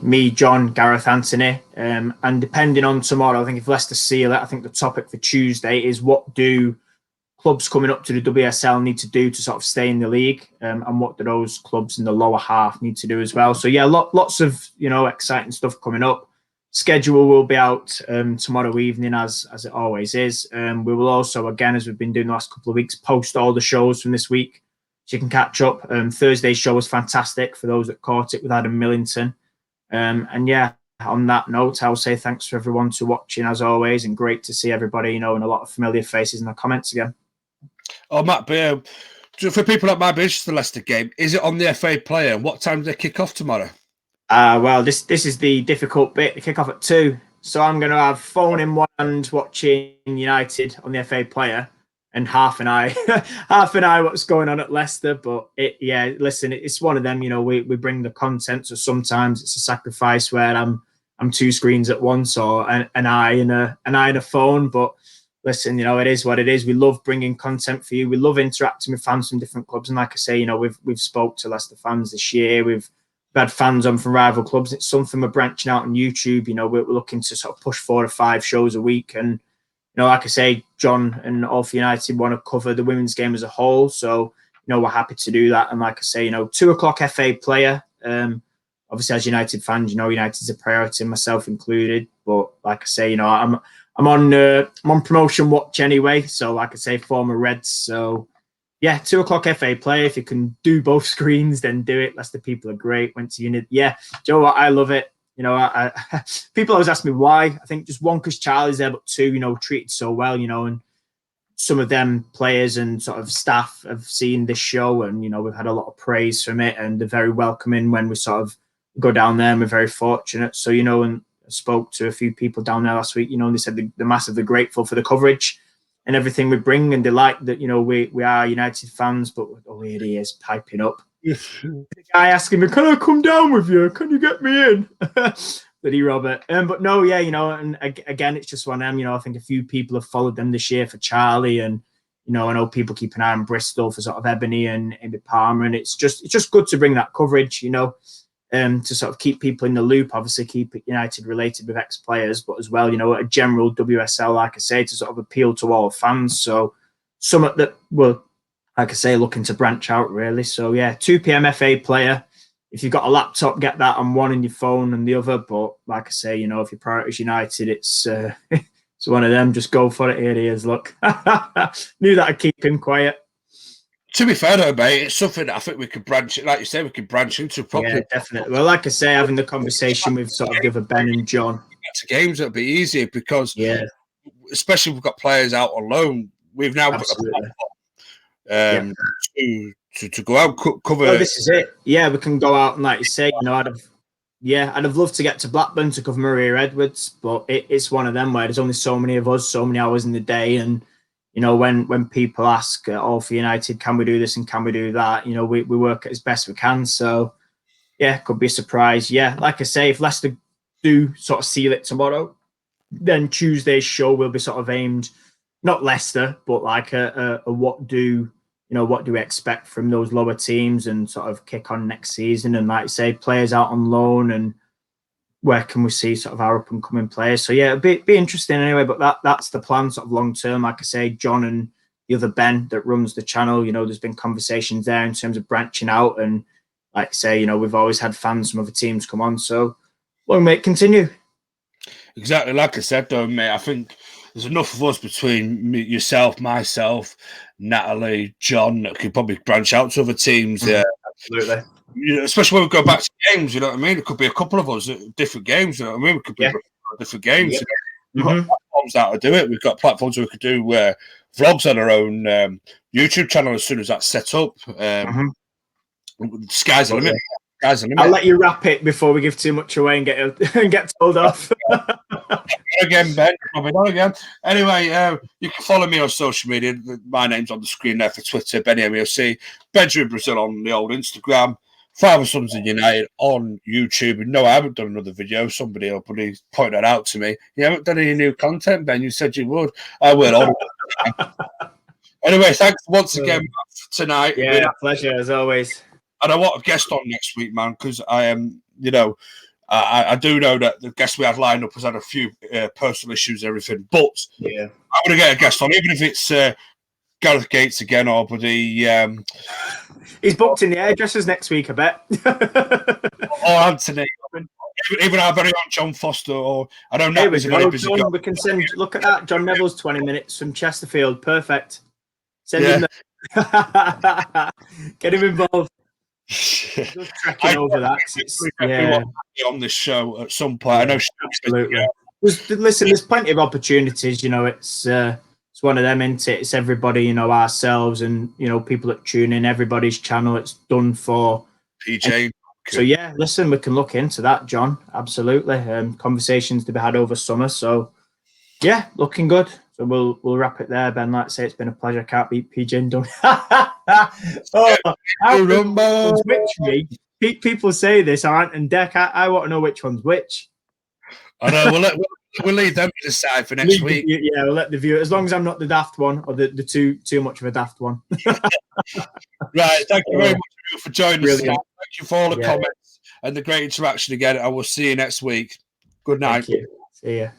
me, John, Gareth, Anthony, and depending on tomorrow, I think if Leicester seal it, I think the topic for Tuesday is what do clubs coming up to the WSL need to do to sort of stay in the league, and what do those clubs in the lower half need to do as well. So lots of exciting stuff coming up. Schedule will be out tomorrow evening as it always is. We will also, again, as we've been doing the last couple of weeks, post all the shows from this week so you can catch up. Thursday's show was fantastic for those that caught it with Adam Millington. On that note, I'll say thanks for everyone to watching as always, and great to see everybody, and a lot of familiar faces in the comments again. Oh, Matt, for people that might be interested in the Leicester game, is it on the FA Player? What time do they kick off tomorrow? Well, this is the difficult bit. They kick off at 2, so I'm going to have phone in one hand watching United on the FA Player, and half an eye what's going on at Leicester. But listen, it's one of them. We bring the content, so sometimes it's a sacrifice where I'm 2 screens at once, or an eye and a phone. But listen, it is what it is. We love bringing content for you. We love interacting with fans from different clubs, and like I say, we've spoke to Leicester fans this year. We've had fans on from rival clubs. It's something we're branching out on YouTube. We're looking to sort of push 4 to 5 shows a week, and like I say, John and All for United want to cover the women's game as a whole. So we're happy to do that. And like I say, 2:00 FA Player. Obviously, as United fans, United's a priority, myself included. But like I say, I'm on promotion watch anyway. So like I say, former Reds. So 2:00 FA Player. If you can do both screens, then do it. Leicester people are great. Went to uni. Yeah, do you know what? I love it. I people always ask me why. I think just 1, because Charlie's there, but 2, treated so well, and some of them players and sort of staff have seen this show, and we've had a lot of praise from it, and they're very welcoming when we sort of go down there, and we're very fortunate. So and I spoke to a few people down there last week, and they said they're massively grateful for the coverage and everything we bring, and they like that we are United fans. But here he is piping up. The guy asking me, "Can I come down with you? Can you get me in?" Bloody Robert. But no, and again, it's just one of them. I think a few people have followed them this year for Charlie, and I know people keep an eye on Bristol for sort of Ebony and Amy Palmer, and it's just good to bring that coverage, to sort of keep people in the loop. Obviously, keep it United related with ex-players, but as well, a general WSL, like I say, to sort of appeal to all fans. So something that will, like I say, looking to branch out really. So 2 p.m. FA Player. If you've got a laptop, get that on one, and your phone and the other. But like I say, if your priority is United, it's it's one of them. Just go for it. Here he is. Look, knew that I'd keep him quiet. To be fair though, mate, it's something that I think we could branch, like you say, we could branch into properly. Yeah, definitely. Well, like I say, having the conversation with sort of the other Ben and John. To games, it'll be easier because, especially if we've got players out on loan, we've now got a platform to go out cover. Well, this is it. Yeah, we can go out and, like you say, I'd have loved to get to Blackburn to cover Maria Edwards, but it's one of them where there's only so many of us, so many hours in the day, and when people ask All for United, can we do this and can we do that? We work as best we can. So could be a surprise. Like I say, if Leicester do sort of seal it tomorrow, then Tuesday's show will be sort of aimed, not Leicester, but like a what do we expect from those lower teams, and sort of kick on next season, and like I say, players out on loan, and where can we see sort of our up and coming players. So it'll be interesting anyway, but that's the plan sort of long term. Like I say, John and the other Ben that runs the channel, there's been conversations there in terms of branching out, and like I say, we've always had fans from other teams come on, so long may it continue. Exactly, like I said though, mate, I think there's enough of us between yourself, myself, Natalie, John, that could probably branch out to other teams. Absolutely. Especially when we go back to games, you know what I mean? It could be a couple of us at different games, you know what I mean? We could be different games. Yeah. We've got platforms now to do it. We've got platforms where we could do vlogs on our own YouTube channel as soon as that's set up. Sky's the limit. Guys, I'll let you wrap it before we give too much away and get told off. Again, Ben. Not again. Anyway, you can follow me on social media. My name's on the screen there for Twitter, Benny MUFC. Benjamin Brazil on the old Instagram. Father Sons and United on YouTube. No, I haven't done another video. Somebody will probably point that out to me. You haven't done any new content, Ben. You said you would. I will. Anyway, thanks once again for tonight. Yeah, pleasure as always. And I want a guest on next week, man, because I am, I do know that the guest we had lined up has had a few personal issues and everything, but yeah, I'm going to get a guest on, even if it's Gareth Gates again or buddy. He's booked in the hairdressers next week, I bet. Or Anthony. Even our very own John Foster, or I don't know. John, we can send. Look at that, John Neville's 20 minutes from Chesterfield. Perfect. Send him. Get him involved. Just tracking over that. On this show at some point. I know. Absolutely. Listen, there's plenty of opportunities. It's one of them, isn't it? It's everybody. Ourselves and people that tune in. Everybody's channel. It's done for PJ. So yeah, listen, we can look into that, John. Absolutely. Conversations to be had over summer. So yeah, looking good. So we'll wrap it there, Ben. Like I say, it's been a pleasure. Can't beat PJ and done. People say this, Ant and Deck. I want to know which one's which. I know. We'll leave them to decide for next week. Yeah, we'll let the viewer, as long as I'm not the daft one or the too much of a daft one. Right. Thank you very much for joining us. Thank you for all the comments and the great interaction again. I will see you next week. Good night. Thank you. See ya.